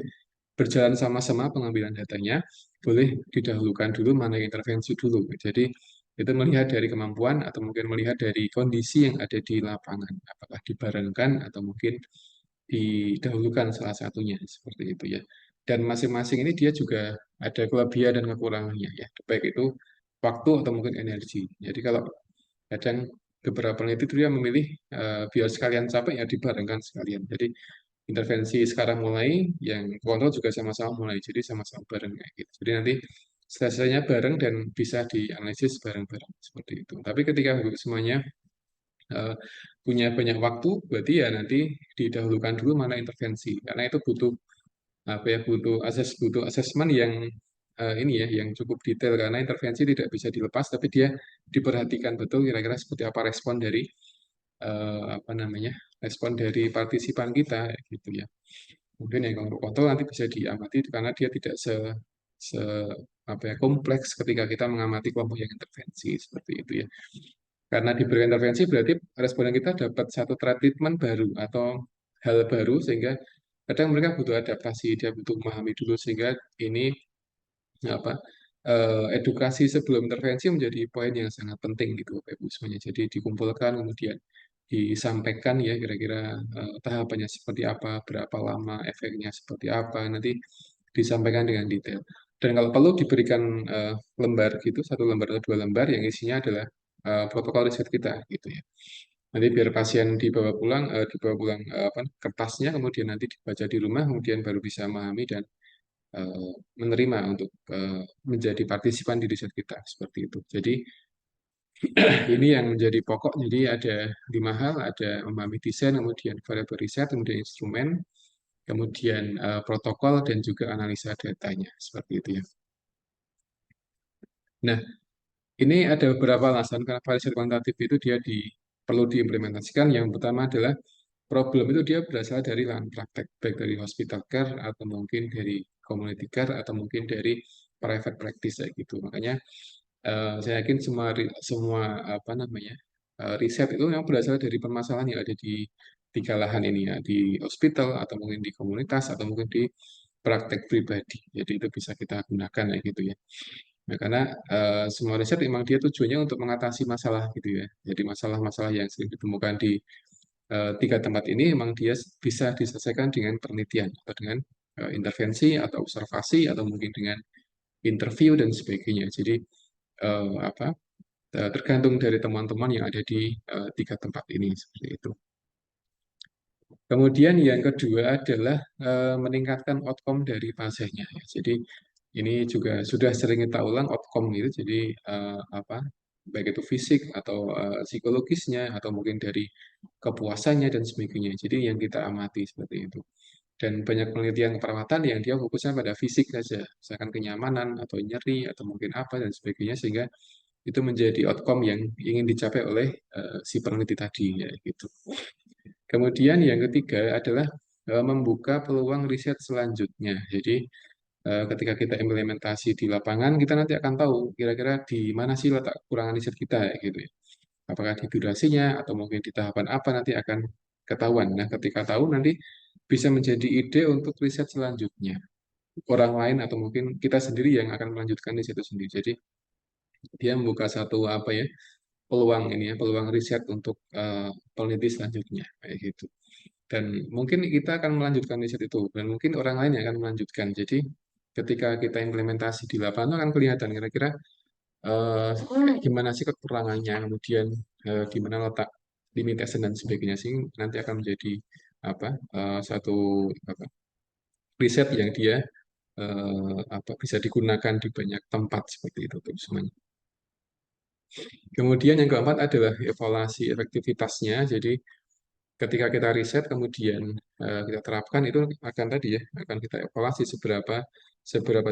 berjalan sama-sama pengambilan datanya, boleh didahulukan dulu mana yang intervensi dulu. Jadi itu melihat dari kemampuan atau mungkin melihat dari kondisi yang ada di lapangan, apakah dibarengkan atau mungkin didahulukan salah satunya seperti itu ya. Dan masing-masing ini dia juga ada kelebihan dan kekurangannya ya, baik itu waktu atau mungkin energi. Jadi kalau kadang beberapa peneliti itu dia memilih biar sekalian capek ya dibarengkan sekalian. Jadi intervensi sekarang mulai, yang kontrol juga sama-sama mulai, jadi sama-sama bareng kayak gitu. Jadi nanti selesainya bareng dan bisa dianalisis bareng-bareng seperti itu. Tapi ketika semuanya eh, punya banyak waktu, berarti ya nanti didahulukan dulu mana intervensi, karena itu butuh apa ya butuh asesmen yang ini ya yang cukup detail karena intervensi tidak bisa dilepas, tapi dia diperhatikan betul kira-kira seperti apa respon dari apa namanya respon dari partisipan kita gitu ya. Mungkin yang kelompok kontrol nanti bisa diamati karena dia tidak se apa ya kompleks ketika kita mengamati kelompok yang intervensi seperti itu ya. Karena diberi intervensi berarti responden kita dapat satu treatment baru atau hal baru sehingga kadang mereka butuh adaptasi, dia butuh memahami dulu sehingga ini apa edukasi sebelum intervensi menjadi poin yang sangat penting gitu Bapak Ibu semuanya. Jadi dikumpulkan kemudian disampaikan ya kira-kira tahapannya seperti apa, berapa lama, efeknya seperti apa, nanti disampaikan dengan detail. Dan kalau perlu diberikan lembar gitu, satu lembar atau dua lembar yang isinya adalah protokol riset kita gitu ya. Nanti biar pasien dibawa pulang kertasnya, kemudian nanti dibaca di rumah, kemudian baru bisa memahami dan menerima untuk menjadi partisipan di riset kita seperti itu. Jadi ini yang menjadi pokok. Jadi ada 5 hal, ada memahami desain, kemudian variabel riset, kemudian instrumen, kemudian protokol dan juga analisa datanya seperti itu ya. Nah, ini ada beberapa alasan kenapa riset kuantitatif itu perlu diimplementasikan. Yang pertama adalah problem itu dia berasal dari lahan praktek, baik dari hospital care atau mungkin dari community care atau mungkin dari private practice kayak gitu. Makanya saya yakin semua apa namanya riset itu yang berasal dari permasalahan yang ada di tiga lahan ini ya, di hospital atau mungkin di komunitas atau mungkin di praktek pribadi. Jadi itu bisa kita gunakan ya gitu ya. Nah, karena semua riset memang dia tujuannya untuk mengatasi masalah gitu ya. Jadi masalah-masalah yang sering ditemukan di tiga tempat ini memang dia bisa diselesaikan dengan penelitian atau dengan intervensi atau observasi atau mungkin dengan interview dan sebagainya. Jadi apa tergantung dari teman-teman yang ada di tiga tempat ini seperti itu. Kemudian yang kedua adalah meningkatkan outcome dari pasiennya. Ya. Jadi ini juga sudah sering kita ulang outcome itu. Jadi apa baik itu fisik atau psikologisnya atau mungkin dari kepuasannya dan sebagainya. Jadi yang kita amati seperti itu. Dan banyak penelitian keperawatan yang dia fokusnya pada fisik saja, misalkan kenyamanan atau nyeri atau mungkin apa dan sebagainya sehingga itu menjadi outcome yang ingin dicapai oleh si peneliti tadi ya gitu. Kemudian yang ketiga adalah membuka peluang riset selanjutnya. Jadi ketika kita implementasi di lapangan, kita nanti akan tahu kira-kira di mana sih letak kekurangan riset kita ya, gitu ya. Apakah di durasinya atau mungkin di tahapan apa nanti akan ketahuan. Nah, ketika tahu nanti bisa menjadi ide untuk riset selanjutnya. Orang lain atau mungkin kita sendiri yang akan melanjutkan riset itu sendiri. Jadi dia membuka satu apa ya peluang ini ya peluang riset untuk peneliti selanjutnya kayak gitu. Dan mungkin kita akan melanjutkan riset itu dan mungkin orang lain yang akan melanjutkan. Jadi ketika kita implementasi di lapangan itu akan kelihatan kira-kira gimana sih kekurangannya, kemudian di mana letak limitation dan sebagainya sih nanti akan menjadi apa satu apa, riset yang dia apa bisa digunakan di banyak tempat seperti itu tuh semuanya. Kemudian yang keempat adalah evaluasi efektivitasnya. Jadi ketika kita riset kemudian kita terapkan itu akan tadi ya akan kita evaluasi seberapa seberapa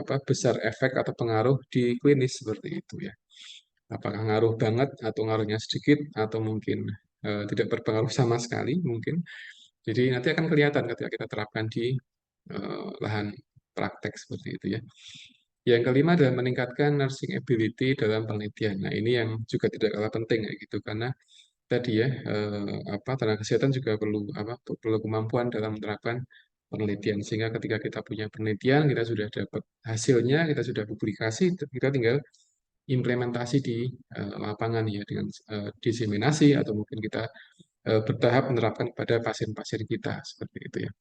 apa besar efek atau pengaruh di klinis seperti itu ya. Apakah ngaruh banget atau ngaruhnya sedikit atau mungkin tidak berpengaruh sama sekali mungkin. Jadi nanti akan kelihatan ketika kita terapkan di lahan praktek seperti itu ya. Yang kelima adalah meningkatkan nursing ability dalam penelitian. Nah, ini yang juga tidak kalah penting ya gitu karena tadi ya apa tenaga kesehatan juga perlu apa perlu kemampuan dalam menerapkan penelitian sehingga ketika kita punya penelitian kita sudah dapat hasilnya kita sudah publikasi kita tinggal implementasi di lapangan ya dengan diseminasi atau mungkin kita bertahap menerapkan pada pasien-pasien kita seperti itu ya.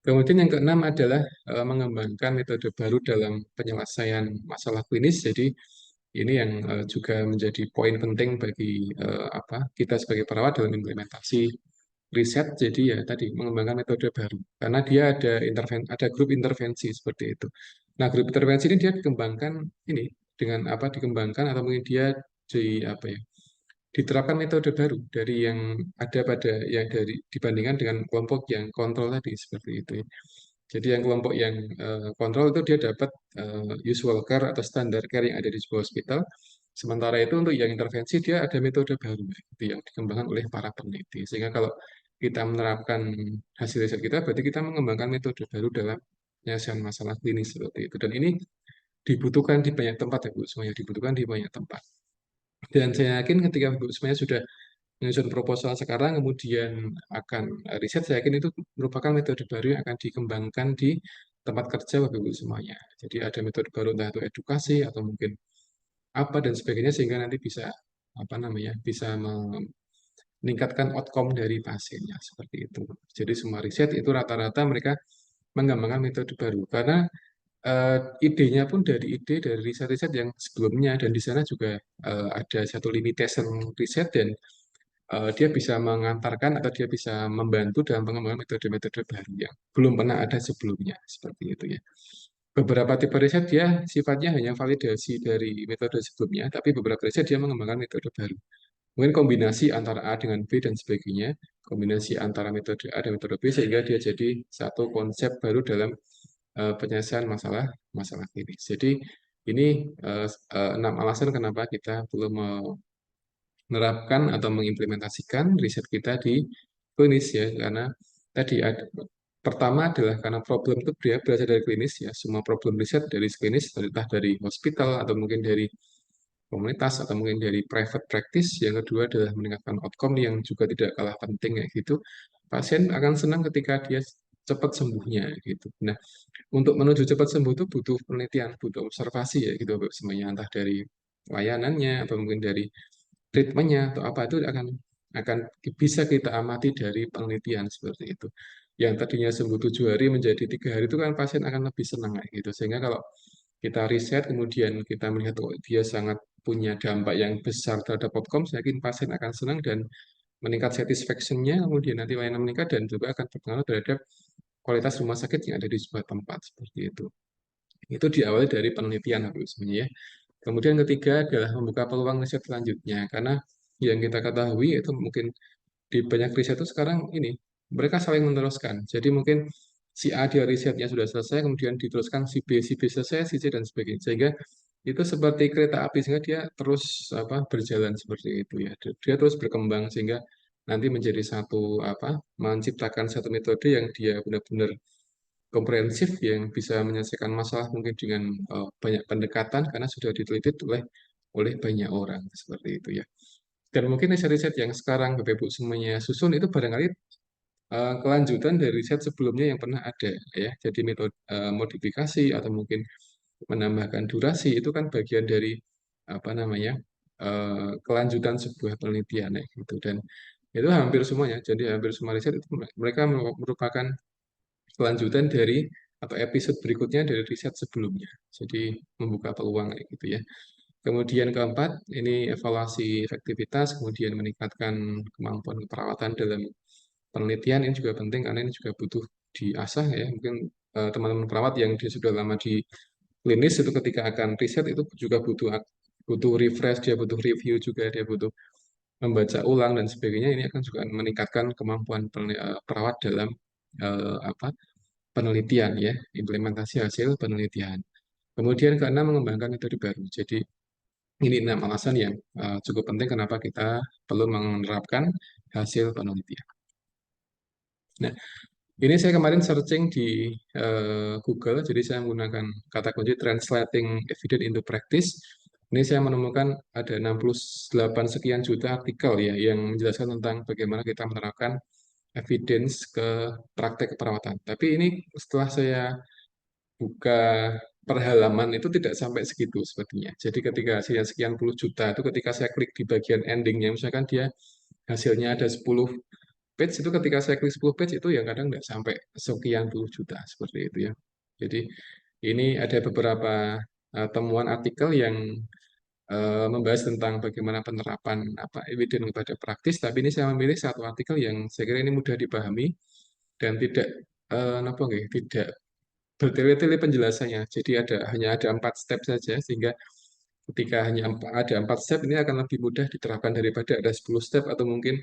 Kemudian yang keenam adalah mengembangkan metode baru dalam penyelesaian masalah klinis. Jadi ini yang juga menjadi poin penting bagi apa kita sebagai perawat dalam implementasi riset. Jadi ya tadi mengembangkan metode baru karena dia ada grup intervensi seperti itu. Nah, grup intervensi ini dia dikembangkan ini dengan apa dikembangkan atau mungkin dia di apa ya diterapkan metode baru dari yang ada pada yang dari dibandingkan dengan kelompok yang kontrol tadi seperti itu ya. Jadi yang kelompok yang kontrol itu dia dapat usual care atau standar care yang ada di sebuah hospital. Sementara itu untuk yang intervensi dia ada metode baru itu yang dikembangkan oleh para peneliti. Sehingga kalau kita menerapkan hasil riset kita, berarti kita mengembangkan metode baru dalam penyelesaian masalah klinis seperti itu. Dan ini dibutuhkan di banyak tempat ya Bu, semuanya dibutuhkan di banyak tempat. Dan saya yakin ketika Ibu semuanya sudah menyusun proposal sekarang, kemudian akan riset, saya yakin itu merupakan metode baru yang akan dikembangkan di tempat kerja Bapak Ibu semuanya. Jadi ada metode baru entah itu edukasi atau mungkin apa dan sebagainya sehingga nanti bisa apa namanya bisa meningkatkan outcome dari pasiennya seperti itu. Jadi semua riset itu rata-rata mereka mengembangkan metode baru karena idenya pun dari ide dari riset-riset yang sebelumnya dan di sana juga ada satu limitation riset dan dia bisa mengantarkan atau dia bisa membantu dalam pengembangan metode-metode baru yang belum pernah ada sebelumnya seperti itu ya. Beberapa tipe riset dia sifatnya hanya validasi dari metode sebelumnya, tapi beberapa riset dia mengembangkan metode baru. Mungkin kombinasi antara A dengan B dan sebagainya, kombinasi antara metode A dan metode B sehingga dia jadi satu konsep baru dalam penyelesaian masalah masalah klinis. Jadi ini 6 alasan kenapa kita perlu menerapkan atau mengimplementasikan riset kita di klinis ya karena tadi ada Pertama adalah karena problem itu dia berasal dari klinis ya, semua problem riset dari klinis, entah dari hospital atau mungkin dari komunitas atau mungkin dari private practice. Yang kedua adalah meningkatkan outcome yang juga tidak kalah penting kayak gitu. Pasien akan senang ketika dia cepat sembuhnya gitu. Nah, untuk menuju cepat sembuh itu butuh penelitian, butuh observasi ya gitu semuanya, entah dari layanannya atau mungkin dari treatmentnya atau apa itu akan bisa kita amati dari penelitian seperti itu. Yang tadinya sembuh 7 hari menjadi 3 hari itu kan pasien akan lebih senang kayak gitu. Sehingga kalau kita riset kemudian kita melihat oh, dia sangat punya dampak yang besar terhadap outcome, saya yakin pasien akan senang dan meningkat satisfaction-nya, kemudian nanti layanan meningkat dan juga akan berpengaruh terhadap kualitas rumah sakit yang ada di sebuah tempat seperti itu. Itu diawali dari penelitian Bapak sebenarnya ya. Kemudian ketiga adalah membuka peluang riset selanjutnya karena yang kita ketahui itu mungkin di banyak riset itu sekarang ini mereka saling meneruskan. Jadi mungkin si A dia risetnya sudah selesai, kemudian diteruskan si B selesai, si C dan sebagainya. Sehingga itu seperti kereta api sehingga dia terus berjalan seperti itu ya. Dia terus berkembang sehingga nanti menjadi satu menciptakan satu metode yang dia benar-benar komprehensif yang bisa menyelesaikan masalah mungkin dengan banyak pendekatan karena sudah diteliti oleh oleh banyak orang seperti itu ya. Dan mungkin riset-riset yang sekarang Bapak Ibu semuanya susun itu barangkali kelanjutan dari riset sebelumnya yang pernah ada ya. Jadi metode modifikasi atau mungkin menambahkan durasi itu kan bagian dari kelanjutan sebuah penelitian ya gitu. Dan itu hampir semuanya. Jadi hampir semua riset itu mereka merupakan kelanjutan dari atau episode berikutnya dari riset sebelumnya. Jadi membuka peluang kayak gitu ya. Kemudian keempat, ini evaluasi efektivitas, kemudian meningkatkan kemampuan keperawatan dalam penelitian. Ini juga penting karena ini juga butuh diasah ya. Mungkin teman-teman perawat yang dia sudah lama di klinis itu ketika akan riset itu juga butuh butuh refresh, dia butuh review juga, dia butuh membaca ulang dan sebagainya. Ini akan juga meningkatkan kemampuan perawat dalam penelitian ya, implementasi hasil penelitian. Kemudian keenam mengembangkan metode baru. Jadi ini 6 alasan yang cukup penting kenapa kita perlu menerapkan hasil penelitian. Nah, ini saya kemarin searching di Google, jadi saya menggunakan kata kunci translating evidence into practice. Ini saya menemukan ada 68 sekian juta artikel ya yang menjelaskan tentang bagaimana kita menerapkan evidence ke praktek keperawatan. Tapi ini setelah saya buka per halaman itu tidak sampai segitu sepertinya. Jadi ketika hasilnya sekian puluh juta itu ketika saya klik di bagian endingnya, misalkan dia hasilnya ada 10 page, itu ketika saya klik 10 page itu yang kadang nggak sampai sekian puluh juta seperti itu ya. Jadi ini ada beberapa temuan artikel yang membahas tentang bagaimana penerapan evidence kepada praktis, tapi ini saya memilih satu artikel yang saya kira ini mudah dipahami dan tidak tidak bertele-tele penjelasannya. Jadi hanya ada 4 step saja, sehingga ketika hanya ada 4 step, ini akan lebih mudah diterapkan daripada ada 10 step atau mungkin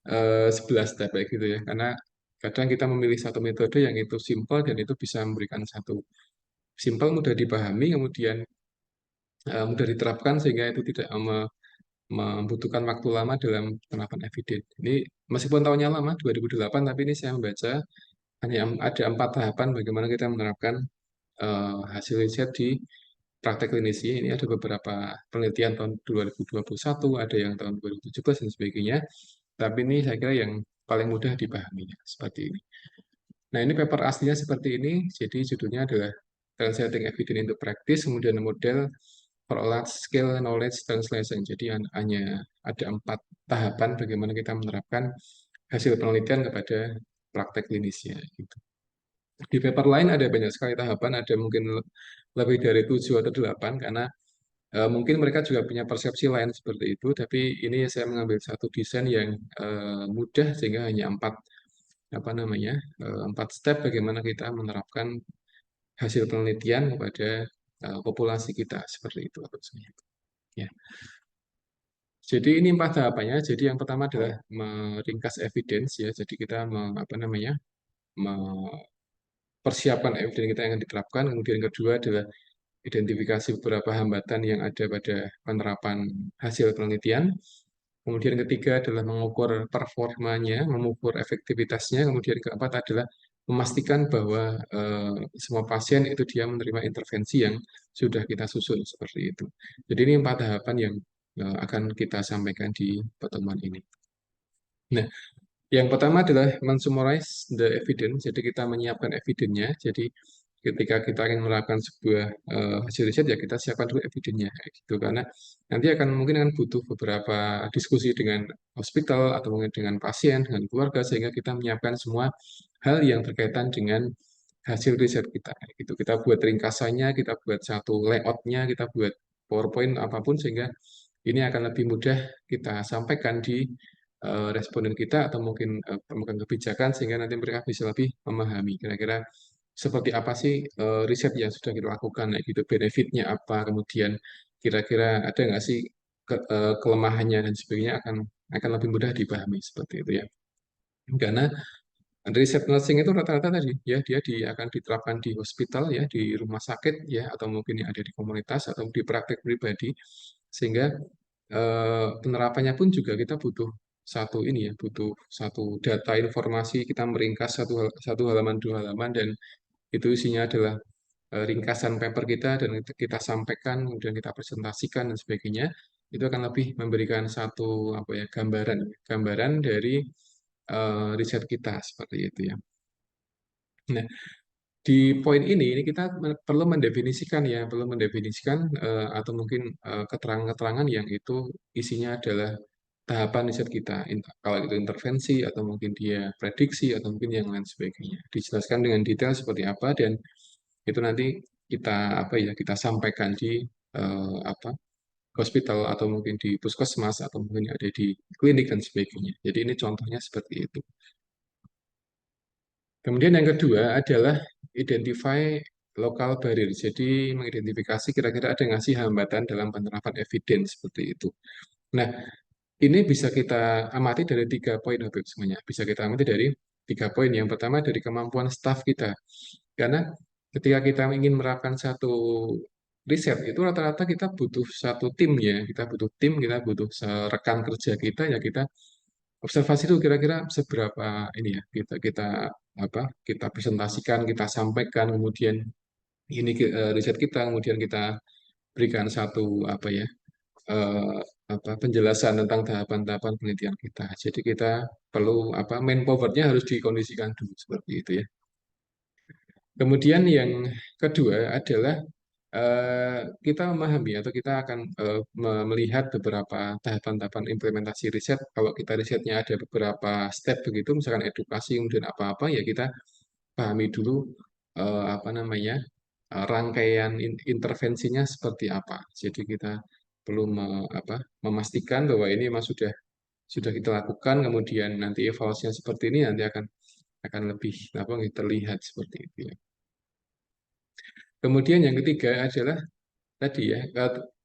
11 step kayak gitu ya. Karena kadang kita memilih satu metode yang itu simple dan itu bisa memberikan satu simple, mudah dipahami, kemudian mudah diterapkan sehingga itu tidak membutuhkan waktu lama dalam penerapan evidence. Ini meskipun tahunnya lama, 2008, tapi ini saya membaca hanya ada 4 tahapan bagaimana kita menerapkan hasil riset di praktek klinis ini. Ada beberapa penelitian tahun 2021, ada yang tahun 2017 dan sebagainya. Tapi ini saya kira yang paling mudah dipahami seperti ini. Nah, ini paper aslinya seperti ini. Jadi judulnya adalah Translating Evidence into Practice, kemudian model for large scale knowledge translation. Jadi hanya ada 4 tahapan bagaimana kita menerapkan hasil penelitian kepada praktek klinisnya. Gitu. Di paper lain ada banyak sekali tahapan, ada mungkin lebih dari 7 atau 8 karena mungkin mereka juga punya persepsi lain seperti itu, tapi ini saya mengambil satu desain yang mudah sehingga hanya 4 step bagaimana kita menerapkan hasil penelitian kepada populasi kita seperti itu. Ya. Jadi ini 4 tahapannya. Jadi yang pertama adalah meringkas evidence ya. Jadi kita persiapkan evidence kita yang akan diterapkan. Kemudian yang kedua adalah identifikasi beberapa hambatan yang ada pada penerapan hasil penelitian. Kemudian yang ketiga adalah mengukur performanya, mengukur efektivitasnya. Kemudian yang keempat adalah memastikan bahwa semua pasien itu dia menerima intervensi yang sudah kita susun seperti itu. Jadi ini 4 tahapan yang akan kita sampaikan di pertemuan ini. Nah, yang pertama adalah mensummarize the evidence, jadi kita menyiapkan evidennya. Jadi ketika kita ingin melakukan sebuah hasil riset ya kita siapkan dulu evidennya kayak gitu, karena nanti akan mungkin akan butuh beberapa diskusi dengan hospital atau mungkin dengan pasien, dengan keluarga, sehingga kita menyiapkan semua hal yang berkaitan dengan hasil riset kita. Kayak gitu. Kita buat ringkasannya, kita buat satu layoutnya, kita buat PowerPoint apapun, sehingga ini akan lebih mudah kita sampaikan di responden kita atau mungkin pemegang kebijakan, sehingga nanti mereka bisa lebih memahami kira-kira seperti apa sih riset yang sudah kita lakukan, kayak gitu, benefitnya apa, kemudian kira-kira ada nggak sih kelemahannya dan sebagainya, akan lebih mudah dipahami seperti itu ya. Karena riset nursing itu rata-rata tadi ya akan diterapkan di hospital ya, di rumah sakit ya, atau mungkin yang ada di komunitas atau di praktek pribadi, sehingga penerapannya pun juga kita butuh satu ini ya, butuh satu data informasi, kita meringkas satu halaman, 2 halaman, dan itu isinya adalah ringkasan paper kita, dan itu kita sampaikan, kemudian kita presentasikan dan sebagainya. Itu akan lebih memberikan satu apa ya, gambaran dari riset kita seperti itu ya. Nah, di poin ini kita perlu mendefinisikan ya, atau mungkin keterangan-keterangan yang itu isinya adalah tahapan riset kita. Kalau itu intervensi atau mungkin dia prediksi atau mungkin yang lain sebagainya. Dijelaskan dengan detail seperti apa, dan itu nanti kita apa ya, kita sampaikan di apa, hospital atau mungkin di puskesmas atau mungkin ada di klinik dan sebagainya. Jadi ini contohnya seperti itu. Kemudian yang kedua adalah identify local barrier. Jadi mengidentifikasi kira-kira ada nggak sih hambatan dalam penerapan evidence seperti itu. Nah, ini bisa kita amati dari 3 poin Habib semuanya. Bisa kita amati dari 3 poin. Yang pertama dari kemampuan staf kita. Karena ketika kita ingin menerapkan satu riset, itu rata-rata kita butuh satu tim ya. Kita butuh tim, kita butuh rekan kerja kita ya, kita observasi itu kira-kira seberapa ini ya, kita apa, kita presentasikan, kita sampaikan, kemudian ini riset kita, kemudian kita berikan satu apa ya, eh, apa, penjelasan tentang tahapan-tahapan penelitian kita. Jadi kita perlu apa, manpower-nya harus dikondisikan dulu seperti itu ya. Kemudian yang kedua adalah kita memahami atau kita akan melihat beberapa tahapan-tahapan implementasi riset. Kalau kita risetnya ada beberapa step begitu, misalkan edukasi, kemudian apa-apa, ya kita pahami dulu apa namanya, rangkaian intervensinya seperti apa. Jadi kita perlu memastikan bahwa ini memang sudah kita lakukan, kemudian nanti evaluasinya seperti ini, nanti akan lebih apa, terlihat seperti itu ya. Kemudian yang ketiga adalah tadi ya,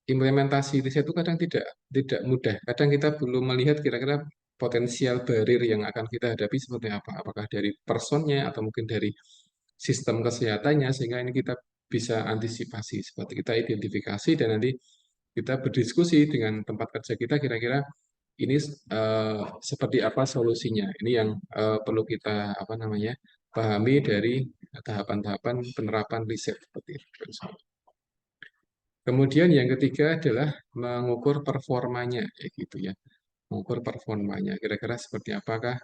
implementasi riset itu kadang tidak tidak mudah. Kadang kita belum melihat kira-kira potensial barrier yang akan kita hadapi seperti apa. Apakah dari personnya atau mungkin dari sistem kesehatannya, sehingga ini kita bisa antisipasi, seperti kita identifikasi, dan nanti kita berdiskusi dengan tempat kerja kita, kira-kira ini seperti apa solusinya. Ini yang perlu kita apa namanya, pahami dari tahapan-tahapan penerapan riset seperti itu. Kemudian yang ketiga adalah mengukur performanya, kayak gitu ya. Mengukur performanya, kira-kira seperti apakah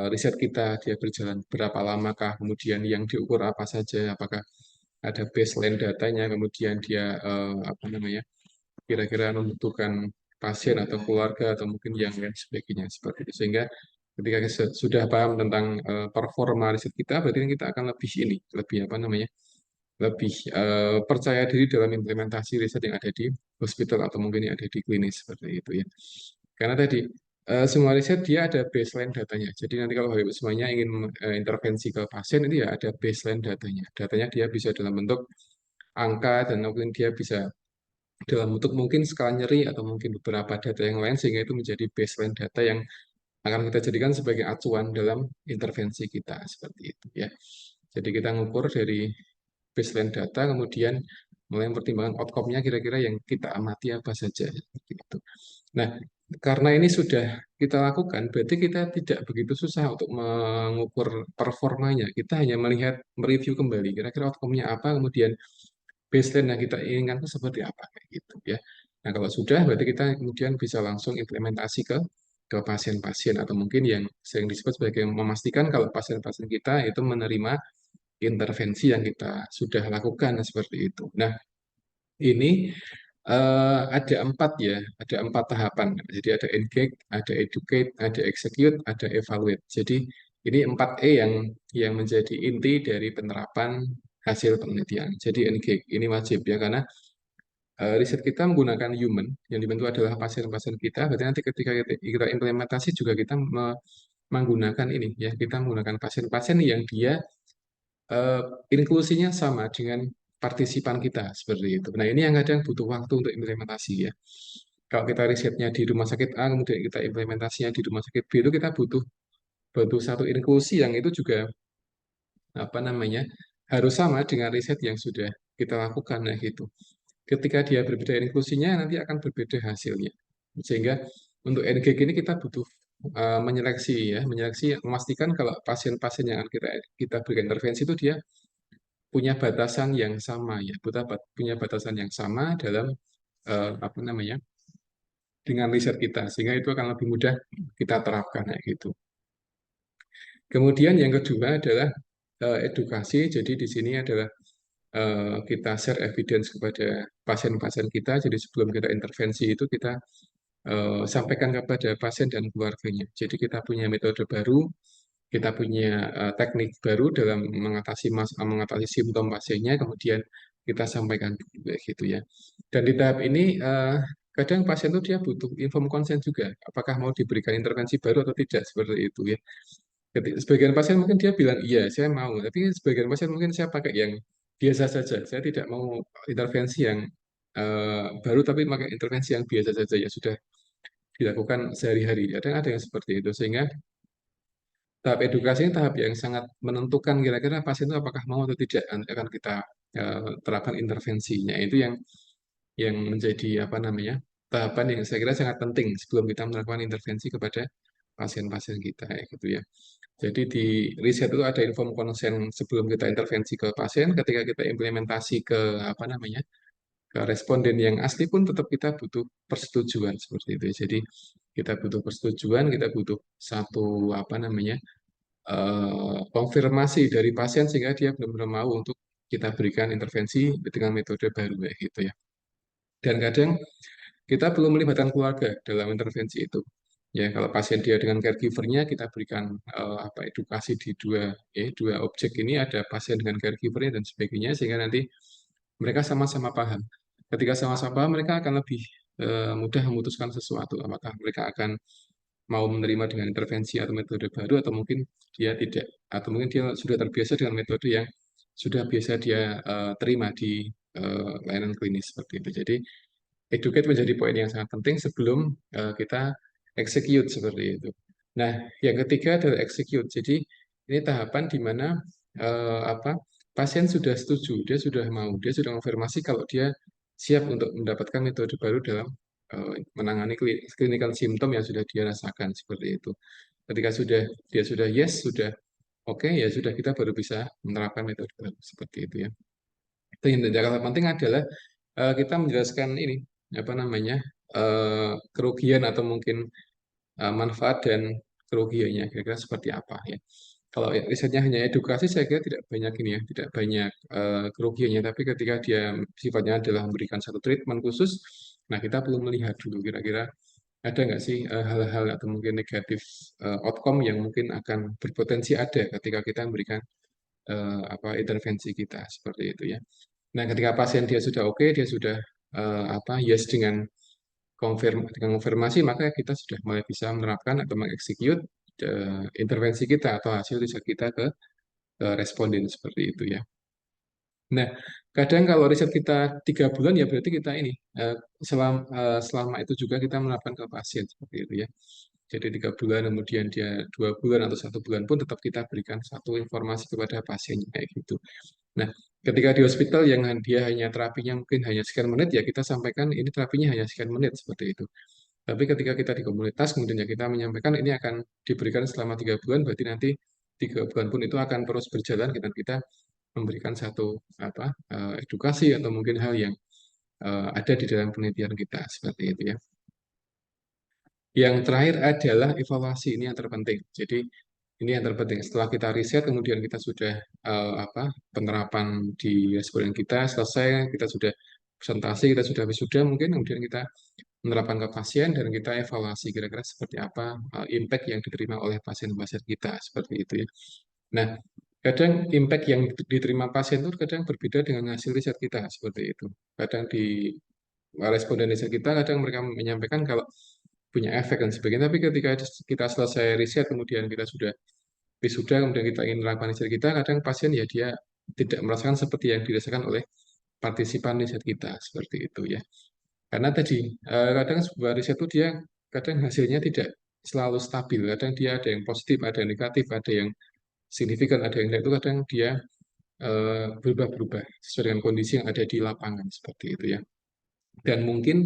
riset kita, dia berjalan berapa lamakah, kemudian yang diukur apa saja, apakah ada baseline datanya, kemudian dia apa namanya, kira-kira membutuhkan pasien atau keluarga atau mungkin yang lain sebagainya seperti itu. Sehingga ketika sudah paham tentang performa riset kita, berarti kita akan lebih apa namanya, lebih percaya diri dalam implementasi riset yang ada di hospital atau mungkin yang ada di klinis seperti itu ya. Karena tadi semua riset dia ada baseline datanya. Jadi nanti kalau Habib semuanya ingin intervensi ke pasien, itu ya ada baseline datanya. Datanya dia bisa dalam bentuk angka, dan mungkin dia bisa dalam bentuk mungkin skala nyeri atau mungkin beberapa data yang lain, sehingga itu menjadi baseline data yang akan kita jadikan sebagai acuan dalam intervensi kita seperti itu ya. Jadi kita ngukur dari baseline data, kemudian mulai mempertimbangkan outcome-nya, kira-kira yang kita amati apa saja seperti itu. Nah, karena ini sudah kita lakukan, berarti kita tidak begitu susah untuk mengukur performanya. Kita hanya melihat, mereview kembali, kira-kira outcome-nya apa, kemudian baseline yang kita inginkan itu seperti apa, kayak gitu ya. Nah, kalau sudah, berarti kita kemudian bisa langsung implementasi ke pasien-pasien, atau mungkin yang sering disebut sebagai memastikan kalau pasien-pasien kita itu menerima intervensi yang kita sudah lakukan, seperti itu. Nah, ini ada empat ya, ada empat tahapan. Jadi ada engage, ada educate, ada execute, ada evaluate. Jadi ini 4E yang menjadi inti dari penerapan hasil penelitian. Jadi engage ini wajib ya, karena riset kita menggunakan human, yang dibentuk adalah pasien-pasien kita. Berarti nanti ketika kita implementasi juga kita menggunakan ini ya, kita menggunakan pasien-pasien yang dia eh, inklusinya sama dengan partisipan kita seperti itu. Nah, ini yang kadang butuh waktu untuk implementasi ya. Kalau kita risetnya di rumah sakit A, kemudian kita implementasinya di rumah sakit B, itu kita butuh butuh satu inklusi yang itu juga apa namanya harus sama dengan riset yang sudah kita lakukan. Nah, gitu. Ketika dia berbeda inklusinya, nanti akan berbeda hasilnya. Sehingga untuk NGG ini kita butuh menyeleksi ya, menyeleksi, memastikan kalau pasien-pasien yang akan kita berikan intervensi itu dia punya batasan yang sama ya, punya batasan yang sama dalam apa namanya dengan riset kita, sehingga itu akan lebih mudah kita terapkan kayak gitu. Kemudian yang kedua adalah edukasi. Jadi di sini adalah kita share evidence kepada pasien-pasien kita. Jadi sebelum kita intervensi itu kita sampaikan kepada pasien dan keluarganya. Jadi kita punya metode baru, kita punya teknik baru dalam mengatasi simptom pasiennya, kemudian kita sampaikan juga gitu ya. Dan di tahap ini kadang pasien itu dia butuh inform consent juga, apakah mau diberikan intervensi baru atau tidak seperti itu ya. Sebagian pasien mungkin dia bilang iya saya mau, tapi sebagian pasien mungkin saya pakai yang biasa saja. Saya tidak mau intervensi yang baru, tapi pakai intervensi yang biasa saja ya sudah dilakukan sehari-hari. Ada yang seperti itu, sehingga tahap edukasi ini tahap yang sangat menentukan kira-kira pasien itu apakah mau atau tidak. Nanti akan kita terapkan intervensinya. Itu yang menjadi apa namanya tahapan yang saya kira sangat penting sebelum kita melakukan intervensi kepada pasien-pasien kita ya, gitu ya. Jadi di riset itu ada inform consent sebelum kita intervensi ke pasien, ketika kita implementasi ke apa namanya ke responden yang asli pun tetap kita butuh persetujuan seperti itu. Jadi kita butuh persetujuan, kita butuh satu apa namanya konfirmasi dari pasien sehingga dia benar-benar mau untuk kita berikan intervensi dengan metode baru ya gitu ya. Dan kadang kita perlu melibatkan keluarga dalam intervensi itu. Ya, kalau pasien dia dengan caregiver-nya, kita berikan apa edukasi di dua objek ini, ada pasien dengan caregiver-nya dan sebagainya, sehingga nanti mereka sama-sama paham. Ketika sama-sama paham, mereka akan lebih mudah memutuskan sesuatu. Apakah mereka akan mau menerima dengan intervensi atau metode baru, atau mungkin dia tidak, atau mungkin dia sudah terbiasa dengan metode yang sudah biasa dia terima di layanan klinis seperti itu. Jadi educate menjadi poin yang sangat penting sebelum kita execute seperti itu. Nah, yang ketiga adalah execute. Jadi ini tahapan di mana apa pasien sudah setuju, dia sudah mau, dia sudah konfirmasi kalau dia siap untuk mendapatkan metode baru dalam menangani clinical symptom yang sudah dia rasakan seperti itu. Ketika dia sudah yes, sudah oke, ya sudah kita baru bisa menerapkan metode baru seperti itu ya. Itu yang terpenting penting adalah kita menjelaskan ini apa namanya kerugian atau mungkin manfaat dan kerugiannya kira-kira seperti apa ya. Kalau risetnya hanya edukasi, saya kira tidak banyak ini ya, tidak banyak kerugiannya. Tapi ketika dia sifatnya adalah memberikan satu treatment khusus, nah kita perlu melihat dulu kira-kira ada nggak sih hal-hal atau mungkin negatif outcome yang mungkin akan berpotensi ada ketika kita memberikan apa intervensi kita seperti itu ya. Nah, ketika pasien dia sudah oke, dia sudah apa yes dengan konfirmasi, maka kita sudah mulai bisa menerapkan atau mengeksekut intervensi kita atau hasil riset kita ke responden seperti itu ya. Nah, kadang kalau riset kita 3 bulan ya berarti kita ini selama itu juga kita menerapkan ke pasien seperti itu ya. Jadi 3 bulan, kemudian dia 2 bulan atau 1 bulan pun tetap kita berikan satu informasi kepada pasien kayak gitu. Nah, ketika di hospital yang dia hanya terapinya mungkin hanya sekian menit, ya kita sampaikan ini terapinya hanya sekian menit seperti itu. Tapi ketika kita di komunitas, kemudian ya kita menyampaikan ini akan diberikan selama 3 bulan, berarti nanti 3 bulan pun itu akan terus berjalan dan kita memberikan satu edukasi atau mungkin hal yang ada di dalam penelitian kita seperti itu ya. Yang terakhir adalah evaluasi, ini yang terpenting. Jadi ini yang terpenting. Setelah kita riset, kemudian kita sudah penerapan di responden kita selesai, kita sudah presentasi, kita sudah wisuda mungkin, kemudian kita menerapkan ke pasien dan kita evaluasi kira-kira seperti apa impact yang diterima oleh pasien-pasien kita seperti itu ya. Nah, kadang impact yang diterima pasien itu kadang berbeda dengan hasil riset kita seperti itu. Kadang di responden riset kita kadang mereka menyampaikan kalau punya efek dan sebagainya, tapi ketika kita selesai riset kemudian kita sudah wisuda kemudian kita ingin melakukan riset kita, kadang pasien ya dia tidak merasakan seperti yang dirasakan oleh partisipan riset kita seperti itu ya. Karena tadi kadang sebuah riset itu dia kadang hasilnya tidak selalu stabil, kadang dia ada yang positif, ada yang negatif, ada yang signifikan, ada yang tidak, itu kadang dia berubah-berubah sesuai dengan kondisi yang ada di lapangan seperti itu ya. Dan mungkin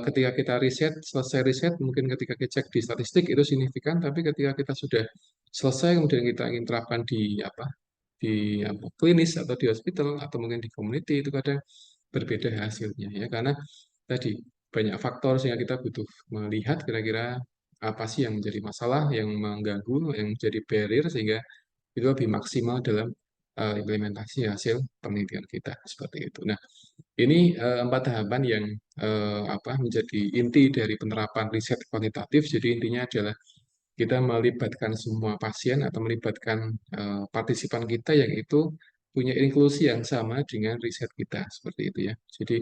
ketika kita riset, selesai riset, mungkin ketika kita cek di statistik itu signifikan, tapi ketika kita sudah selesai, kemudian kita ingin terapkan di klinis atau di hospital atau mungkin di community itu kadang berbeda hasilnya ya karena tadi banyak faktor sehingga kita butuh melihat kira-kira apa sih yang menjadi masalah, yang mengganggu, yang menjadi barrier sehingga itu lebih maksimal dalam implementasi hasil penelitian kita seperti itu. Nah, ini 4 tahapan yang menjadi inti dari penerapan riset kuantitatif. Jadi intinya adalah kita melibatkan semua pasien atau melibatkan partisipan kita yang itu punya inklusi yang sama dengan riset kita seperti itu ya. Jadi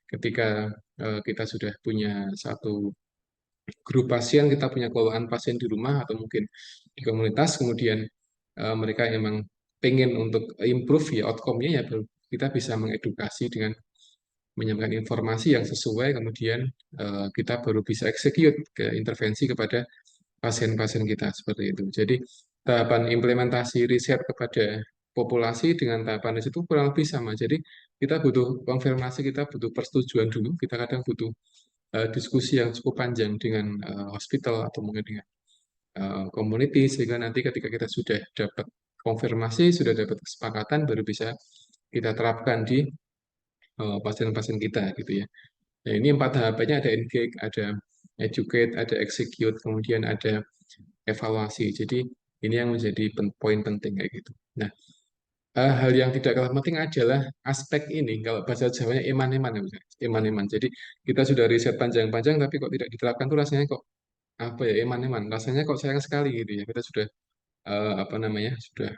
ketika kita sudah punya satu grup pasien, kita punya kelolaan pasien di rumah atau mungkin di komunitas, kemudian mereka emang pengen untuk improve ya outcome-nya ya kita bisa mengedukasi dengan menyampaikan informasi yang sesuai, kemudian kita baru bisa execute ke intervensi kepada pasien-pasien kita seperti itu. Jadi tahapan implementasi riset kepada populasi dengan tahapan riset itu kurang lebih sama. Jadi kita butuh konfirmasi, kita butuh persetujuan dulu, kita kadang butuh diskusi yang cukup panjang dengan hospital atau mungkin dengan community sehingga nanti ketika kita sudah dapat konfirmasi, sudah dapat kesepakatan, baru bisa kita terapkan di pasien-pasien kita gitu ya. Nah, ini 4 tahapannya ada engage, ada educate, ada execute, kemudian ada evaluasi. Jadi ini yang menjadi poin penting kayak gitu. Nah, hal yang tidak kalah penting adalah aspek ini. Kalau bahasa Jawanya eman-eman ya, misalnya. Eman-eman. Jadi kita sudah riset panjang-panjang, tapi kok tidak diterapkan tuh rasanya kok apa ya eman-eman. Rasanya kok sayang sekali gitu ya. Kita sudah sudah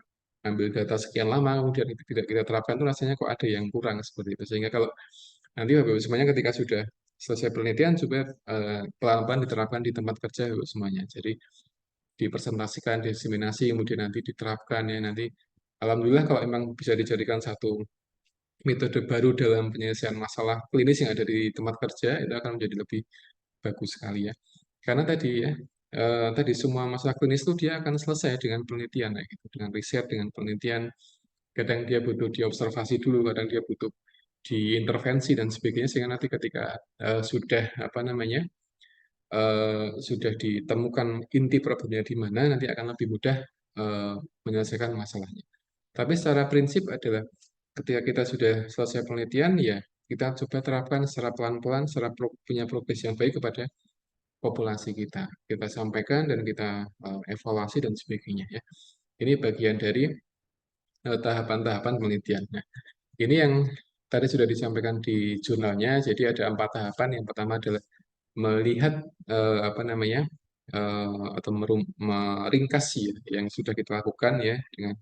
ambil data sekian lama, kemudian itu tidak kita terapkan tuh rasanya kok ada yang kurang seperti itu. Sehingga kalau nanti Bapak Ibu semuanya ketika sudah selesai penelitian supaya pelan-pelan diterapkan di tempat kerja Bapak Ibu semuanya. Jadi dipresentasikan, diseminasi, kemudian nanti diterapkan ya nanti. Alhamdulillah kalau memang bisa dijadikan satu metode baru dalam penyelesaian masalah klinis yang ada di tempat kerja itu akan menjadi lebih bagus sekali ya. Karena tadi semua masalah klinis itu dia akan selesai dengan penelitian ya, gitu. Dengan riset, dengan penelitian. Kadang dia butuh diobservasi dulu, kadang dia butuh diintervensi dan sebagainya sehingga nanti ketika sudah sudah ditemukan inti problemnya di mana, nanti akan lebih mudah menyelesaikan masalahnya. Tapi secara prinsip adalah ketika kita sudah selesai penelitian, ya kita coba terapkan secara pelan-pelan, secara punya progres yang baik kepada populasi kita. Kita sampaikan dan kita evaluasi dan sebagainya ya. Ini bagian dari tahapan-tahapan penelitian. Nah, ini yang tadi sudah disampaikan di jurnalnya. Jadi ada 4 tahapan. Yang pertama adalah melihat atau meringkas ya yang sudah kita lakukan ya dengan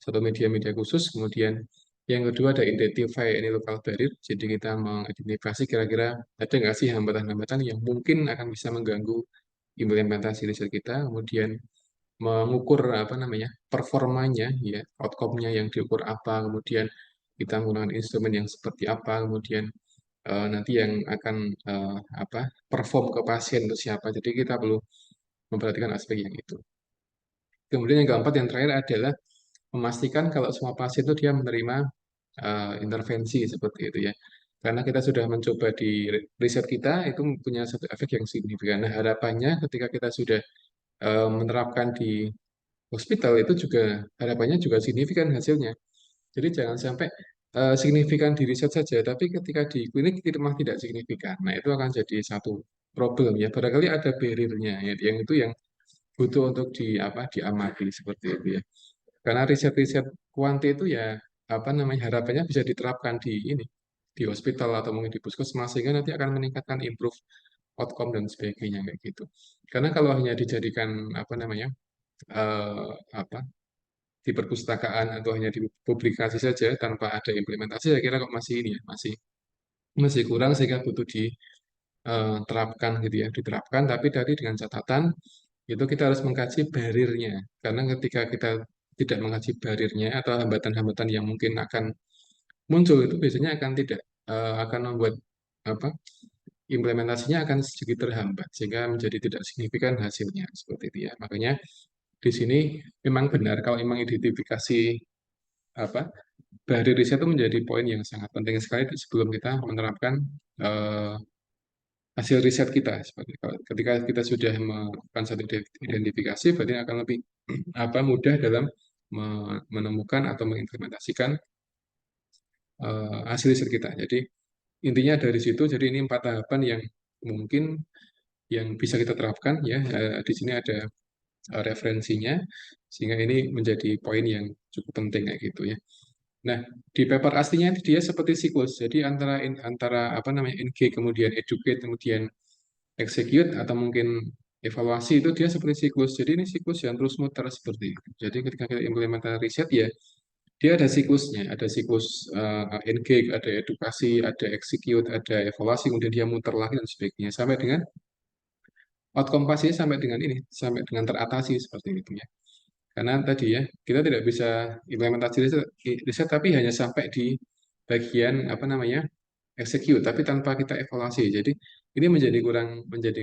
satu media-media khusus. Kemudian yang kedua ada identify any local barrier. Jadi kita mengidentifikasi kira-kira ada nggak sih hambatan-hambatan yang mungkin akan bisa mengganggu implementasi riset kita. Kemudian mengukur performanya ya outcome-nya yang diukur apa. Kemudian kita menggunakan instrumen yang seperti apa. Kemudian nanti yang akan perform ke pasien itu siapa. Jadi kita perlu memperhatikan aspek yang itu. Kemudian yang keempat, yang terakhir adalah memastikan kalau semua pasien itu dia menerima intervensi seperti itu ya. Karena kita sudah mencoba di riset kita, itu punya satu efek yang signifikan. Nah, harapannya ketika kita sudah menerapkan di hospital, itu juga harapannya juga signifikan hasilnya. Jadi jangan sampai signifikan di riset saja, tapi ketika di klinik itu memang tidak signifikan. Nah, itu akan jadi satu problem ya. Barangkali ada barrier-nya, ya, yang itu yang butuh untuk diamati seperti itu ya. Karena riset-riset kuanti itu ya apa namanya harapannya bisa diterapkan di ini di hospital atau mungkin di puskesmas sehingga nanti akan meningkatkan improve outcome dan sebagainya kayak gitu. Karena kalau hanya dijadikan apa namanya eh, apa di perpustakaan atau hanya di publikasi saja tanpa ada implementasi, saya kira kok masih ini ya masih masih kurang sehingga butuh diterapkan gitu ya diterapkan tapi tadi dengan catatan itu kita harus mengkaji barirnya karena ketika kita tidak mengkaji barirnya atau hambatan-hambatan yang mungkin akan muncul itu biasanya akan tidak akan membuat apa implementasinya akan sedikit terhambat sehingga menjadi tidak signifikan hasilnya seperti itu ya makanya di sini memang benar kalau memang identifikasi apa barir riset itu menjadi poin yang sangat penting sekali sebelum kita menerapkan eh, hasil riset kita. Seperti ketika kita sudah melakukan satu identifikasi, berarti akan lebih mudah dalam menemukan atau mengimplementasikan hasil riset kita. Jadi intinya dari situ, jadi ini 4 tahapan yang mungkin yang bisa kita terapkan ya. Di sini ada referensinya, sehingga ini menjadi poin yang cukup penting kayak gitu ya. Nah, di paper aslinya dia seperti siklus. Jadi antara apa namanya engage kemudian educate kemudian execute atau mungkin evaluasi itu dia seperti siklus. Jadi ini siklus yang terus muter seperti itu. Jadi ketika kita implementasi riset ya dia ada siklusnya, ada siklus engage, ada edukasi, ada execute, ada evaluasi, kemudian dia muter lagi dan sebagainya sampai dengan outcome pastinya sampai dengan ini, sampai dengan teratasi seperti itu ya. Karena tadi ya, kita tidak bisa implementasi riset tapi hanya sampai di bagian apa namanya execute, tapi tanpa kita evaluasi. Jadi ini menjadi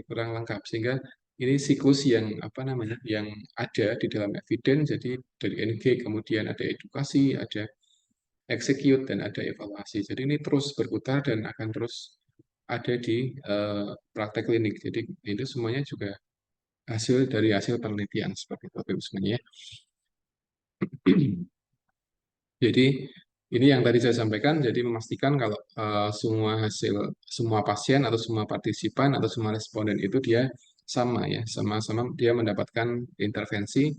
kurang lengkap sehingga ini siklus yang apa namanya yang ada di dalam evidence. Jadi dari engage kemudian ada edukasi, ada execute dan ada evaluasi. Jadi ini terus berputar dan akan terus ada di praktek klinik. Jadi itu semuanya juga hasil dari hasil penelitian seperti itu Bapak Ibu semuanya ya. Jadi ini yang tadi saya sampaikan, jadi memastikan kalau semua pasien atau semua partisipan atau semua responden itu dia sama ya, sama-sama dia mendapatkan intervensi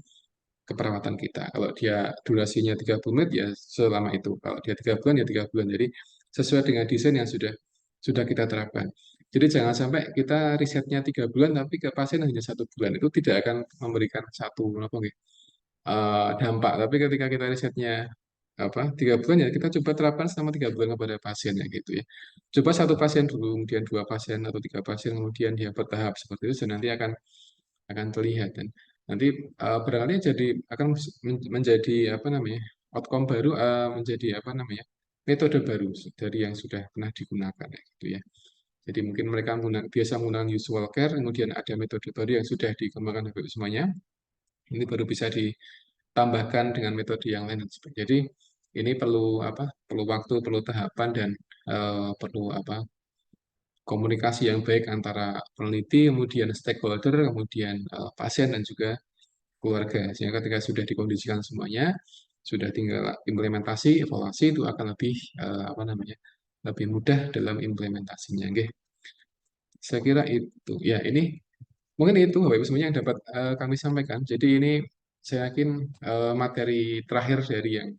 keperawatan kita. Kalau dia durasinya 30 menit ya selama itu. Kalau dia 3 bulan ya 3 bulan. Jadi sesuai dengan desain yang sudah kita terapkan. Jadi jangan sampai kita risetnya 3 bulan tapi ke pasien hanya 1 bulan itu tidak akan memberikan satu apa, dampak. Tapi ketika kita risetnya 3 bulan ya kita coba terapkan selama 3 bulan kepada pasien ya gitu ya. Coba satu pasien dulu, kemudian 2 pasien atau 3 pasien, kemudian dia bertahap seperti itu, dan nanti akan terlihat dan nanti barangkali jadi akan menjadi apa namanya outcome baru menjadi apa namanya metode baru dari yang sudah pernah digunakan ya gitu ya. Jadi mungkin mereka biasa menggunakan usual care, kemudian ada metode baru yang sudah dikembangkan habis semuanya. Ini baru bisa ditambahkan dengan metode yang lain dan sebagainya. Jadi ini perlu perlu waktu, perlu tahapan dan perlu komunikasi yang baik antara peneliti, kemudian stakeholder, kemudian pasien dan juga keluarga. Sehingga ketika sudah dikondisikan semuanya, sudah tinggal implementasi, evaluasi itu akan lebih lebih mudah dalam implementasinya. Oke. Saya kira itu. Ya, ini mungkin itu Bapak Ibu semuanya yang dapat kami sampaikan. Jadi ini saya yakin materi terakhir dari yang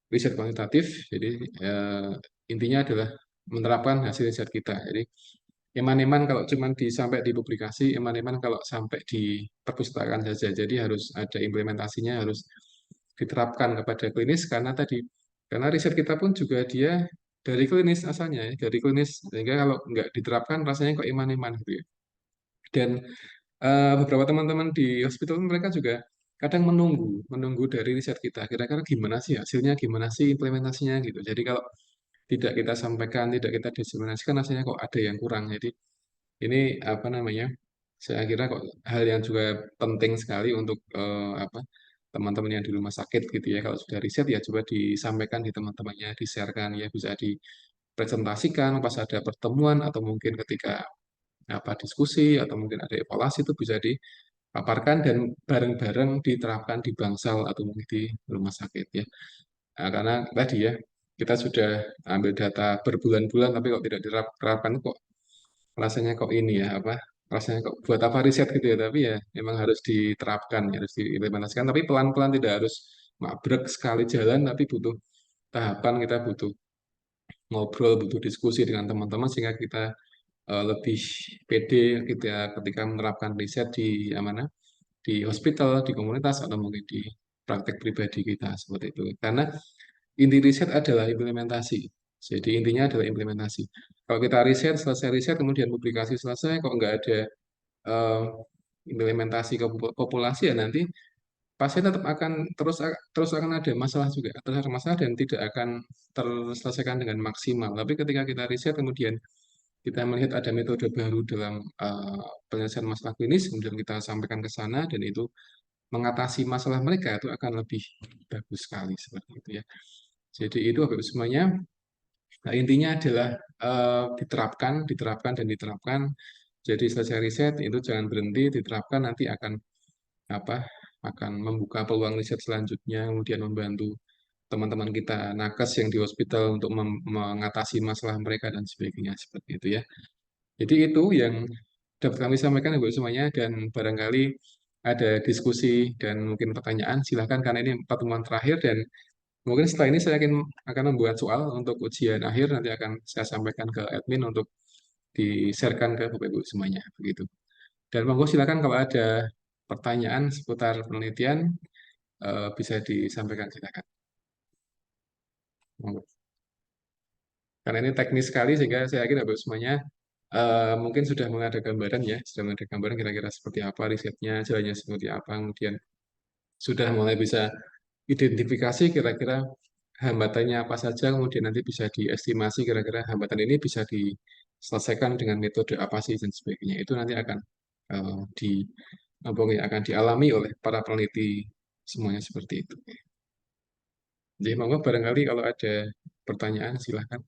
riset kuantitatif. Jadi eh, intinya adalah menerapkan hasil riset kita. Jadi eman-eman kalau cuma sampai di publikasi, eman-eman kalau sampai di perpustakaan saja. Jadi harus ada implementasinya, harus diterapkan kepada klinis karena riset kita pun juga dia dari klinis asalnya ya, dari klinis sehingga kalau nggak diterapkan rasanya kok eman-eman gitu ya. Dan beberapa teman-teman di hospital mereka juga kadang menunggu dari riset kita. Kira-kira gimana sih hasilnya, gimana sih implementasinya gitu. Jadi kalau tidak kita sampaikan, tidak kita diseminasikan, rasanya kok ada yang kurang. Jadi ini apa namanya? Saya kira kok hal yang juga penting sekali untuk teman-teman yang di rumah sakit gitu ya. Kalau sudah riset ya coba disampaikan di teman-temannya, di-sharekan ya bisa presentasikan, pas ada pertemuan, atau mungkin ketika diskusi, atau mungkin ada evaluasi itu bisa dipaparkan dan bareng-bareng diterapkan di bangsal atau mungkin di rumah sakit ya. Nah, karena tadi ya, kita sudah ambil data berbulan-bulan tapi kok tidak diterapkan kok rasanya kok ini ya apa rasanya kok buat apa riset gitu ya, tapi ya memang harus diterapkan, harus diimplementasikan, tapi pelan-pelan, tidak harus mabrek sekali jalan, tapi butuh tahapan, kita butuh ngobrol, butuh diskusi dengan teman-teman sehingga kita lebih pede ketika menerapkan riset di mana di hospital, di komunitas, atau mungkin di praktek pribadi kita seperti itu. Karena inti riset adalah implementasi. Jadi intinya adalah implementasi. Kalau kita riset, selesai riset, kemudian publikasi selesai, kok nggak ada eh, implementasi ke populasi, ya nanti pasien tetap akan terus akan ada masalah juga, terus ada masalah dan tidak akan terselesaikan dengan maksimal. Tapi ketika kita riset, kemudian kita melihat ada metode baru dalam penyelesaian masalah klinis, kemudian kita sampaikan ke sana dan itu mengatasi masalah mereka, itu akan lebih bagus sekali seperti itu ya. Jadi itu Bapak Ibu semuanya. Nah, intinya adalah diterapkan, diterapkan dan diterapkan. Jadi selesai riset itu jangan berhenti, diterapkan, nanti akan apa? Akan membuka peluang riset selanjutnya, kemudian membantu teman-teman kita nakes yang di hospital untuk mengatasi masalah mereka dan sebagainya seperti itu ya. Jadi itu yang dapat kami sampaikan Ibu semuanya, dan barangkali ada diskusi dan mungkin pertanyaan, silahkan karena ini pertemuan terakhir, dan mungkin setelah ini saya akan membuat soal untuk ujian akhir, nanti akan saya sampaikan ke admin untuk di-sharekan ke Bapak Ibu semuanya begitu. Dan monggo silakan kalau ada pertanyaan seputar penelitian bisa disampaikan, silakan. Monggo. Karena ini teknis sekali sehingga saya yakin Bapak Ibu semuanya mungkin sudah mulai ada gambaran ya, sudah mulai ada gambaran kira-kira seperti apa risetnya, jalannya seperti apa, kemudian sudah mulai bisa identifikasi kira-kira hambatannya apa saja, kemudian nanti bisa diestimasi kira-kira hambatan ini bisa diselesaikan dengan metode apa sih dan sebagainya. Itu nanti akan eh, di apa ya, akan dialami oleh para peneliti semuanya seperti itu. Jadi monggo barangkali kalau ada pertanyaan silahkan.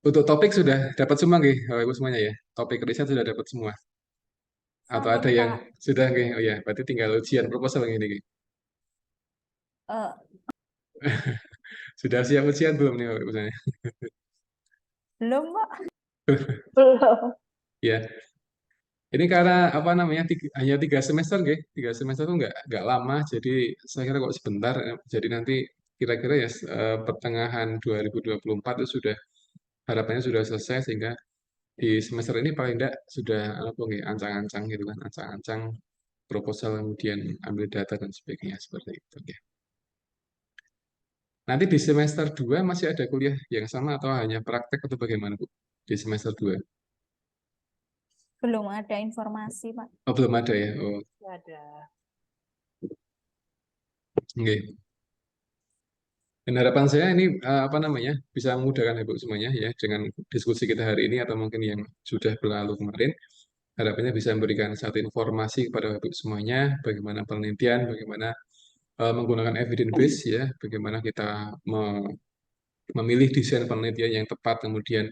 Untuk topik sudah dapat semua nggih, Bapak Ibu semuanya ya. Topik riset sudah dapat semua. Atau Sampun ada yang Kak. sudah nggih? Oh ya, berarti tinggal ujian proposal yang ini nggih. Eh, Sudah siap ujian belum nih Bapak Ibu semuanya? belum Pak. Belum. Ya, ini karena apa namanya hanya 3 semester, nggih. 3 semester itu nggak lama, jadi saya kira kok sebentar. Jadi nanti kira-kira ya pertengahan 2024 itu sudah harapannya sudah selesai, sehingga di semester ini paling tidak sudah apa nggih, ancang-ancang gitu kan, ancang-ancang proposal, kemudian ambil data dan sebagainya seperti itu ya. Nanti di semester 2 masih ada kuliah yang sama atau hanya praktek atau bagaimana Bu? Di semester 2? Belum ada informasi Pak. Oh, belum ada ya. Oh, Ada. nggih. Dan harapan saya ini apa namanya bisa memudahkan Ibu semuanya ya dengan diskusi kita hari ini atau mungkin yang sudah berlalu kemarin. Harapannya bisa memberikan satu informasi kepada Ibu semuanya bagaimana penelitian, bagaimana menggunakan evidence base ya, bagaimana kita memilih desain penelitian yang tepat, kemudian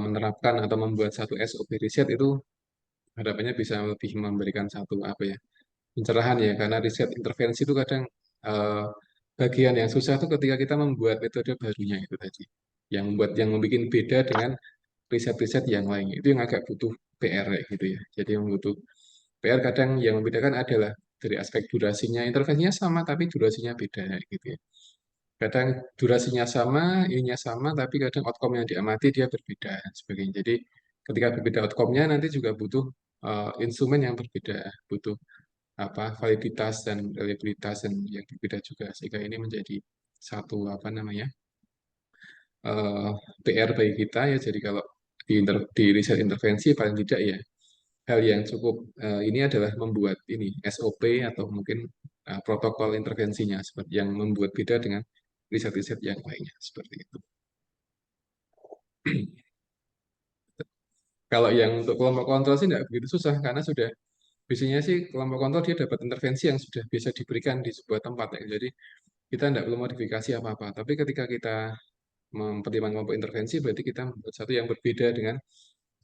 menerapkan atau membuat satu SOP riset itu harapannya bisa lebih memberikan satu apa ya pencerahan ya, karena riset intervensi itu kadang eh, bagian yang susah itu ketika kita membuat metode barunya itu tadi, yang membuat beda dengan riset-riset yang lainnya, itu yang agak butuh PR ya, gitu ya. Jadi yang butuh PR kadang yang membedakan adalah dari aspek durasinya, intervensinya sama tapi durasinya beda gitu ya. Kadang durasinya sama, ininya sama, tapi kadang outcome yang diamati dia berbeda dan sebagainya. Jadi ketika berbeda outcome-nya nanti juga butuh instrumen yang berbeda, butuh apa validitas dan reliabilitas dan yang berbeda juga, sehingga ini menjadi satu apa namanya eh, PR bagi kita ya. Jadi kalau di riset intervensi paling tidak ya hal yang cukup ini adalah membuat ini SOP atau mungkin protokol intervensinya seperti yang membuat beda dengan riset-riset yang lainnya seperti itu. Kalau yang untuk kelompok kontrol sih tidak begitu susah karena sudah biasanya sih kelompok kontrol dia dapat intervensi yang sudah biasa diberikan di sebuah tempat ya. Jadi kita tidak perlu modifikasi apa-apa. Tapi ketika kita mempertimbangkan kelompok intervensi, berarti kita membuat satu yang berbeda dengan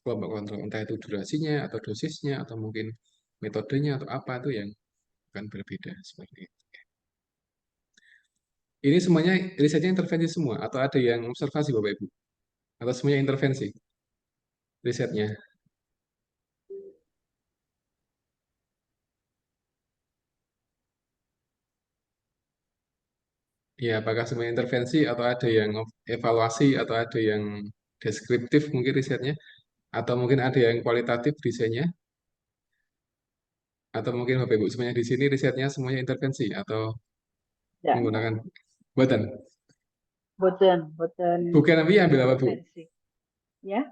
kelompok kontrol. Entah itu durasinya, atau dosisnya, atau mungkin metodenya, atau apa itu yang akan berbeda seperti itu. Ini semuanya risetnya intervensi semua, atau ada yang observasi Bapak Ibu? Atau semuanya intervensi risetnya? Ya, apakah semuanya intervensi, atau ada yang evaluasi, atau ada yang deskriptif mungkin risetnya, atau mungkin ada yang kualitatif desainnya, atau mungkin Bapak Ibu semuanya di sini risetnya semuanya intervensi, atau Ya, menggunakan buatan? boten Bukan tapi ambil apa Bu? intervensi. Ya,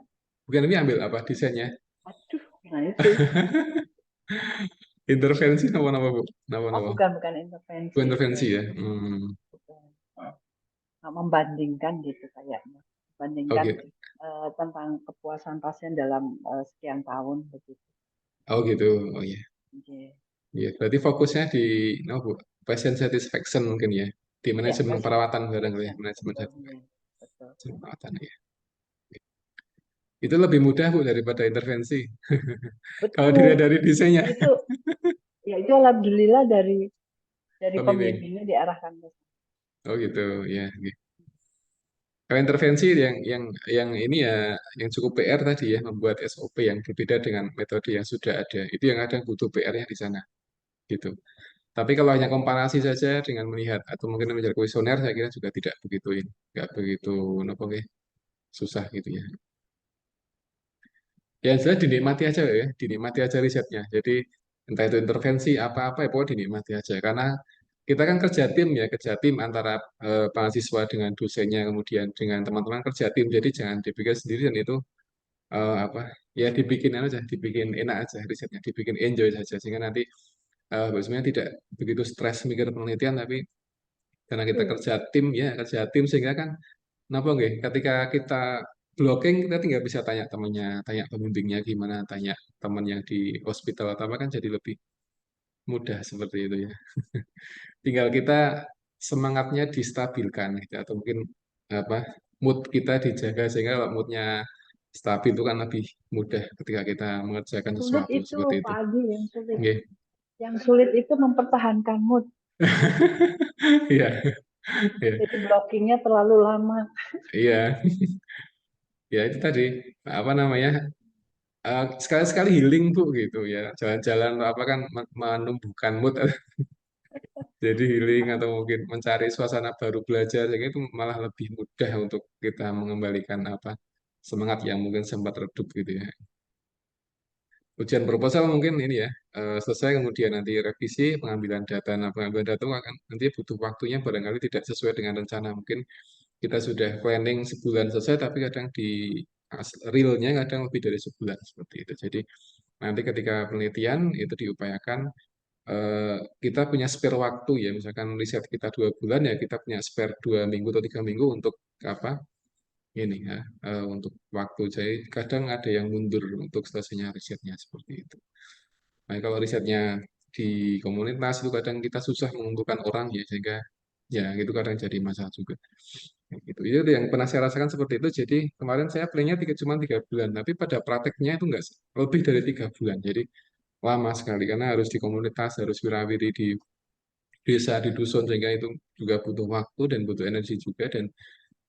Bukan tapi ambil apa desainnya? aduh, nah itu. Intervensi nama-nama Bu? Oh, Nama-nama? bukan intervensi. Bukan intervensi Itu ya? bukan. Membandingkan gitu kayaknya. Membandingkan Oke. tentang kepuasan pasien dalam sekian tahun begitu. Oh gitu. Oh iya. Oke. Iya, berarti fokusnya di apa, Bu? Patient satisfaction mungkin ya. Di Ya, manajemen patient perawatan barangkali ya, satisfaction. manajemen Betul, satisfaction ya. Betul. perawatan ya. Itu lebih mudah Bu daripada intervensi. Kalau Betul. dilihat dari desainnya. Itu ya itu alhamdulillah dari Pembimbing. pembimbingnya diarahkan ke sana. Oh gitu, ya. Gitu. Kalau intervensi yang ini ya yang cukup PR tadi ya, membuat SOP yang berbeda dengan metode yang sudah ada. Itu yang kadang butuh PR-nya di sana gitu. Tapi kalau hanya komparasi saja dengan melihat atau mungkin menjadi kuesioner, saya kira juga tidak begitu ini, nggak begitu apa susah gitu ya. Ya jelas dinikmati aja ya, dinikmati aja risetnya. Jadi entah itu intervensi apa-apa ya pokoknya dinikmati aja. Karena kita kan kerja tim ya, kerja tim antara mahasiswa dengan dosennya, kemudian dengan teman-teman kerja tim. Jadi jangan dipikir sendiri dan itu apa ya dibikin aja, dibikin enak aja risetnya, dibikin enjoy saja sehingga nanti sebenarnya tidak begitu stres mikir penelitian tapi karena kita kerja tim sehingga kan kenapa nggih ketika kita blocking kita tinggal bisa tanya temannya, tanya pembimbingnya gimana, tanya teman yang di hospital atau apa kan jadi lebih mudah seperti itu ya. Tinggal kita semangatnya distabilkan gitu atau mungkin apa mood kita dijaga sehingga kalau moodnya stabil itu kan lebih mudah ketika kita mengerjakan Sulit sesuatu itu seperti itu. Pak Agi yang sulit. Nggih. Yang sulit itu mempertahankan mood. Iya, iya, Jadi blockingnya terlalu lama. iya. Ya itu tadi apa namanya sekali-sekali healing Bu gitu ya jalan-jalan apa kan menumbuhkan mood jadi healing atau mungkin mencari suasana baru belajar jadi itu malah lebih mudah untuk kita mengembalikan apa semangat yang mungkin sempat redup gitu ya ujian proposal mungkin ini ya selesai kemudian nanti revisi pengambilan data nah pengambilan data akan nanti butuh waktunya barangkali tidak sesuai dengan rencana mungkin kita sudah planning sebulan selesai tapi kadang di realnya kadang lebih dari sebulan seperti itu jadi nanti ketika penelitian itu diupayakan kita punya spare waktu ya misalkan riset kita 2 bulan ya kita punya spare 2 minggu atau 3 minggu untuk apa ini ya untuk waktu jadi kadang ada yang mundur untuk selesainya risetnya seperti itu. Nah kalau risetnya di komunitas itu kadang kita susah mengumpulkan orang ya sehingga ya itu kadang jadi masalah juga. Gitu. Itu yang pernah saya rasakan seperti itu. Jadi kemarin saya plannya cuma 3 bulan, tapi pada prakteknya itu enggak lebih dari 3 bulan. Jadi lama sekali karena harus di komunitas, harus wirawiri di desa, di dusun sehingga itu juga butuh waktu dan butuh energi juga dan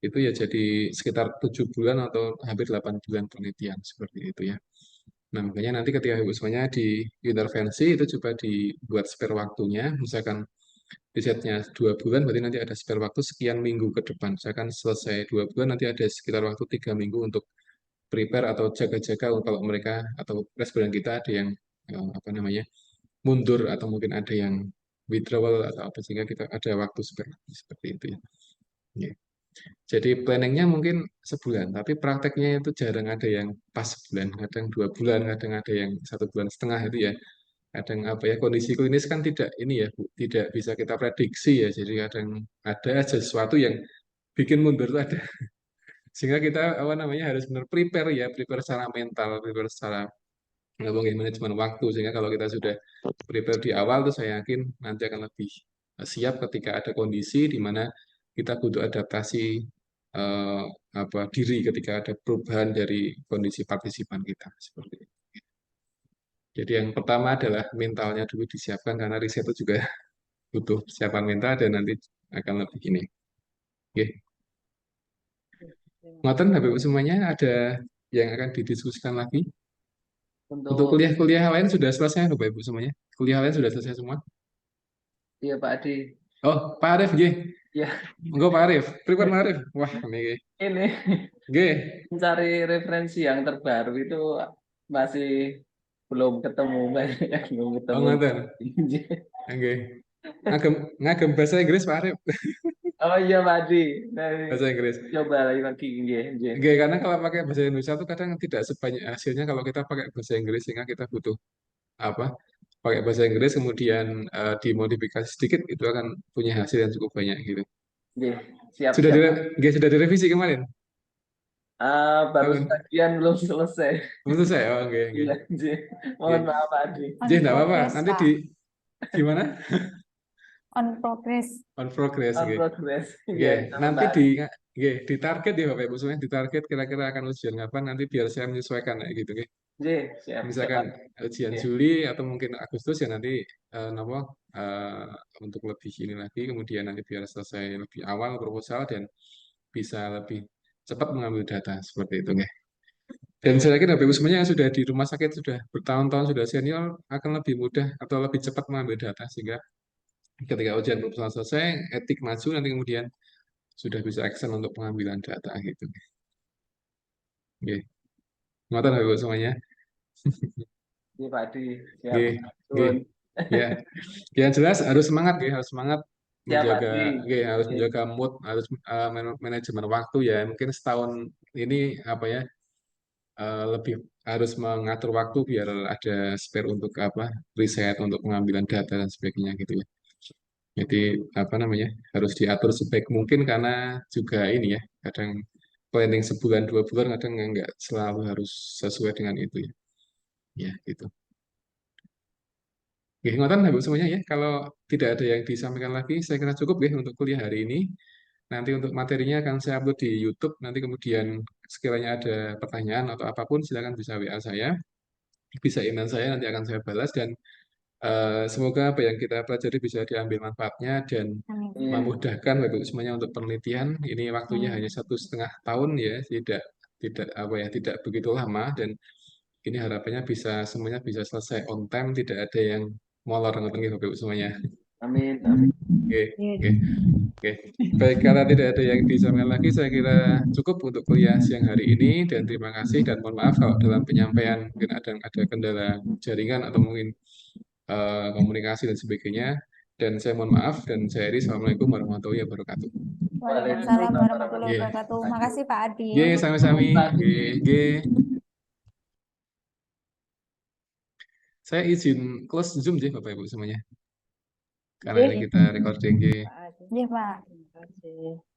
itu ya jadi sekitar 7 bulan atau hampir 8 bulan penelitian seperti itu ya. Nah makanya nanti ketika ibu semuanya di intervensi itu coba dibuat spare waktunya, misalkan risetnya 2 bulan, berarti nanti ada spare waktu sekian minggu ke depan. Misalkan selesai 2 bulan, nanti ada sekitar waktu 3 minggu untuk prepare atau jaga-jaga kalau mereka atau responden kita ada yang apa namanya mundur atau mungkin ada yang withdrawal atau apa sehingga kita ada waktu seperti itu ya. Ya. Jadi planningnya mungkin sebulan, tapi prakteknya itu jarang ada yang pas sebulan, kadang 2 bulan, kadang ada yang 1 bulan setengah itu ya. Kadang apa ya kondisi klinis kan tidak ini ya Bu, tidak bisa kita prediksi ya. Jadi kadang ada aja sesuatu yang bikin mundur itu ada. Sehingga kita apa namanya harus benar prepare ya, prepare secara mental, prepare secara ngomongin manajemen waktu, sehingga kalau kita sudah prepare di awal tuh saya yakin nanti akan lebih siap ketika ada kondisi di mana kita butuh adaptasi eh, diri ketika ada perubahan dari kondisi partisipan kita seperti itu. Jadi yang pertama adalah mentalnya dulu disiapkan karena riset itu juga butuh persiapan mental dan nanti akan lebih ini. Oke. Ngoten Bapak Ibu semuanya, ada yang akan didiskusikan lagi? Untuk Untuk kuliah-kuliah lain sudah selesai Bapak Ibu semuanya? Kuliah lain sudah selesai semua? iya Pak Adi, Oh, Pak Arif, nggih. ya Enggak Pak Arif. Pripun Pak Arif? Wah, ini ini nggih. mencari referensi yang terbaru itu masih belum ketemu banyak yang belum Oh, ketemu. ngoten. Nggih. Ngagem bahasa Inggris Pak Arif. Oh iya Pak Adi, nah, Bahasa Inggris. coba lagi nggih, nggih. Nggih, karena kalau pakai bahasa Indonesia itu kadang tidak sebanyak hasilnya kalau kita pakai bahasa Inggris, sehingga kita butuh apa? Pakai bahasa Inggris kemudian dimodifikasi sedikit itu akan punya hasil yang cukup banyak gitu. Nggih, siap Sudah siap. nggih, sudah direvisi kemarin? Baru Tahun. sebagian belum selesai. Menurut saya, oh nggih, nggih. Iya, nggih. Nggih. Mohon maaf Pak Adi. On Nggih, enggak apa-apa. progress, Nanti Pak. di gimana? On progress. On progress, On nggih. progress. Nggih, Nggih, sama nanti Pak Adi. nggih, ditarget ya Bapak Ibu semuanya, ditarget kira-kira akan ujian kapan nanti biar saya menyesuaikan kayak gitu nggih. Nggih, siap Misalkan Pak. ujian Nggih. Juli atau mungkin Agustus ya nanti napa untuk lebih ini lagi, kemudian nanti biar selesai lebih awal proposal dan bisa lebih cepat mengambil data seperti itu nggih. Dan saya yakin Bapak Ibu semuanya yang sudah di rumah sakit sudah bertahun-tahun sudah senior akan lebih mudah atau lebih cepat mengambil data, sehingga ketika ujian proposal selesai, etik maju, nanti kemudian sudah bisa action untuk pengambilan data gitu. Oke. Ngoten Bapak Ibu semuanya. Nggih Pak Adi, siap. Oke. Oke. Nuwun. Ya. Yang jelas harus semangat ya, harus semangat Siap Pak menjaga, Adi. oke, harus Nggih. menjaga mood, harus manajemen waktu ya. Mungkin setahun ini lebih harus mengatur waktu biar ada spare untuk riset, untuk pengambilan data dan sebagainya gitu ya. Jadi harus diatur sebaik mungkin karena juga ini ya, kadang planning sebulan 2 bulan kadang nggak selalu harus sesuai dengan itu ya. Ya gitu. Oke, ngoten Ibu semuanya ya. Kalau tidak ada yang disampaikan lagi, saya kira cukup ya untuk kuliah hari ini. Nanti untuk materinya akan saya upload di YouTube. Nanti kemudian sekiranya ada pertanyaan atau apapun, silakan bisa WA saya, bisa email saya, nanti akan saya balas. Dan semoga apa yang kita pelajari bisa diambil manfaatnya dan Amin. memudahkan Bapak Ibu semuanya untuk penelitian. Ini waktunya hanya 1,5 tahun ya, tidak begitu lama, dan ini harapannya semuanya bisa selesai on time, tidak ada yang molor ngoten nggih Bapak Ibu semuanya. Amin. Amin. Oke, oke, oke. Baik, karena tidak ada yang disampaikan lagi, saya kira cukup untuk kuliah siang hari ini, dan terima kasih dan mohon maaf kalau dalam penyampaian mungkin ada kendala jaringan atau mungkin komunikasi dan sebagainya. Dan saya mohon maaf dan saya Eri. Assalamualaikum warahmatullahi wabarakatuh. Waalaikumsalam warahmatullahi Nggih. wabarakatuh. Makasih Pak Adi. Nggih, sami-sami. Nggih, nggih. Saya izin close Zoom ya Bapak Ibu semuanya. Karena ini kita recording. Pak Adi. Iya, Pak. Terima kasih.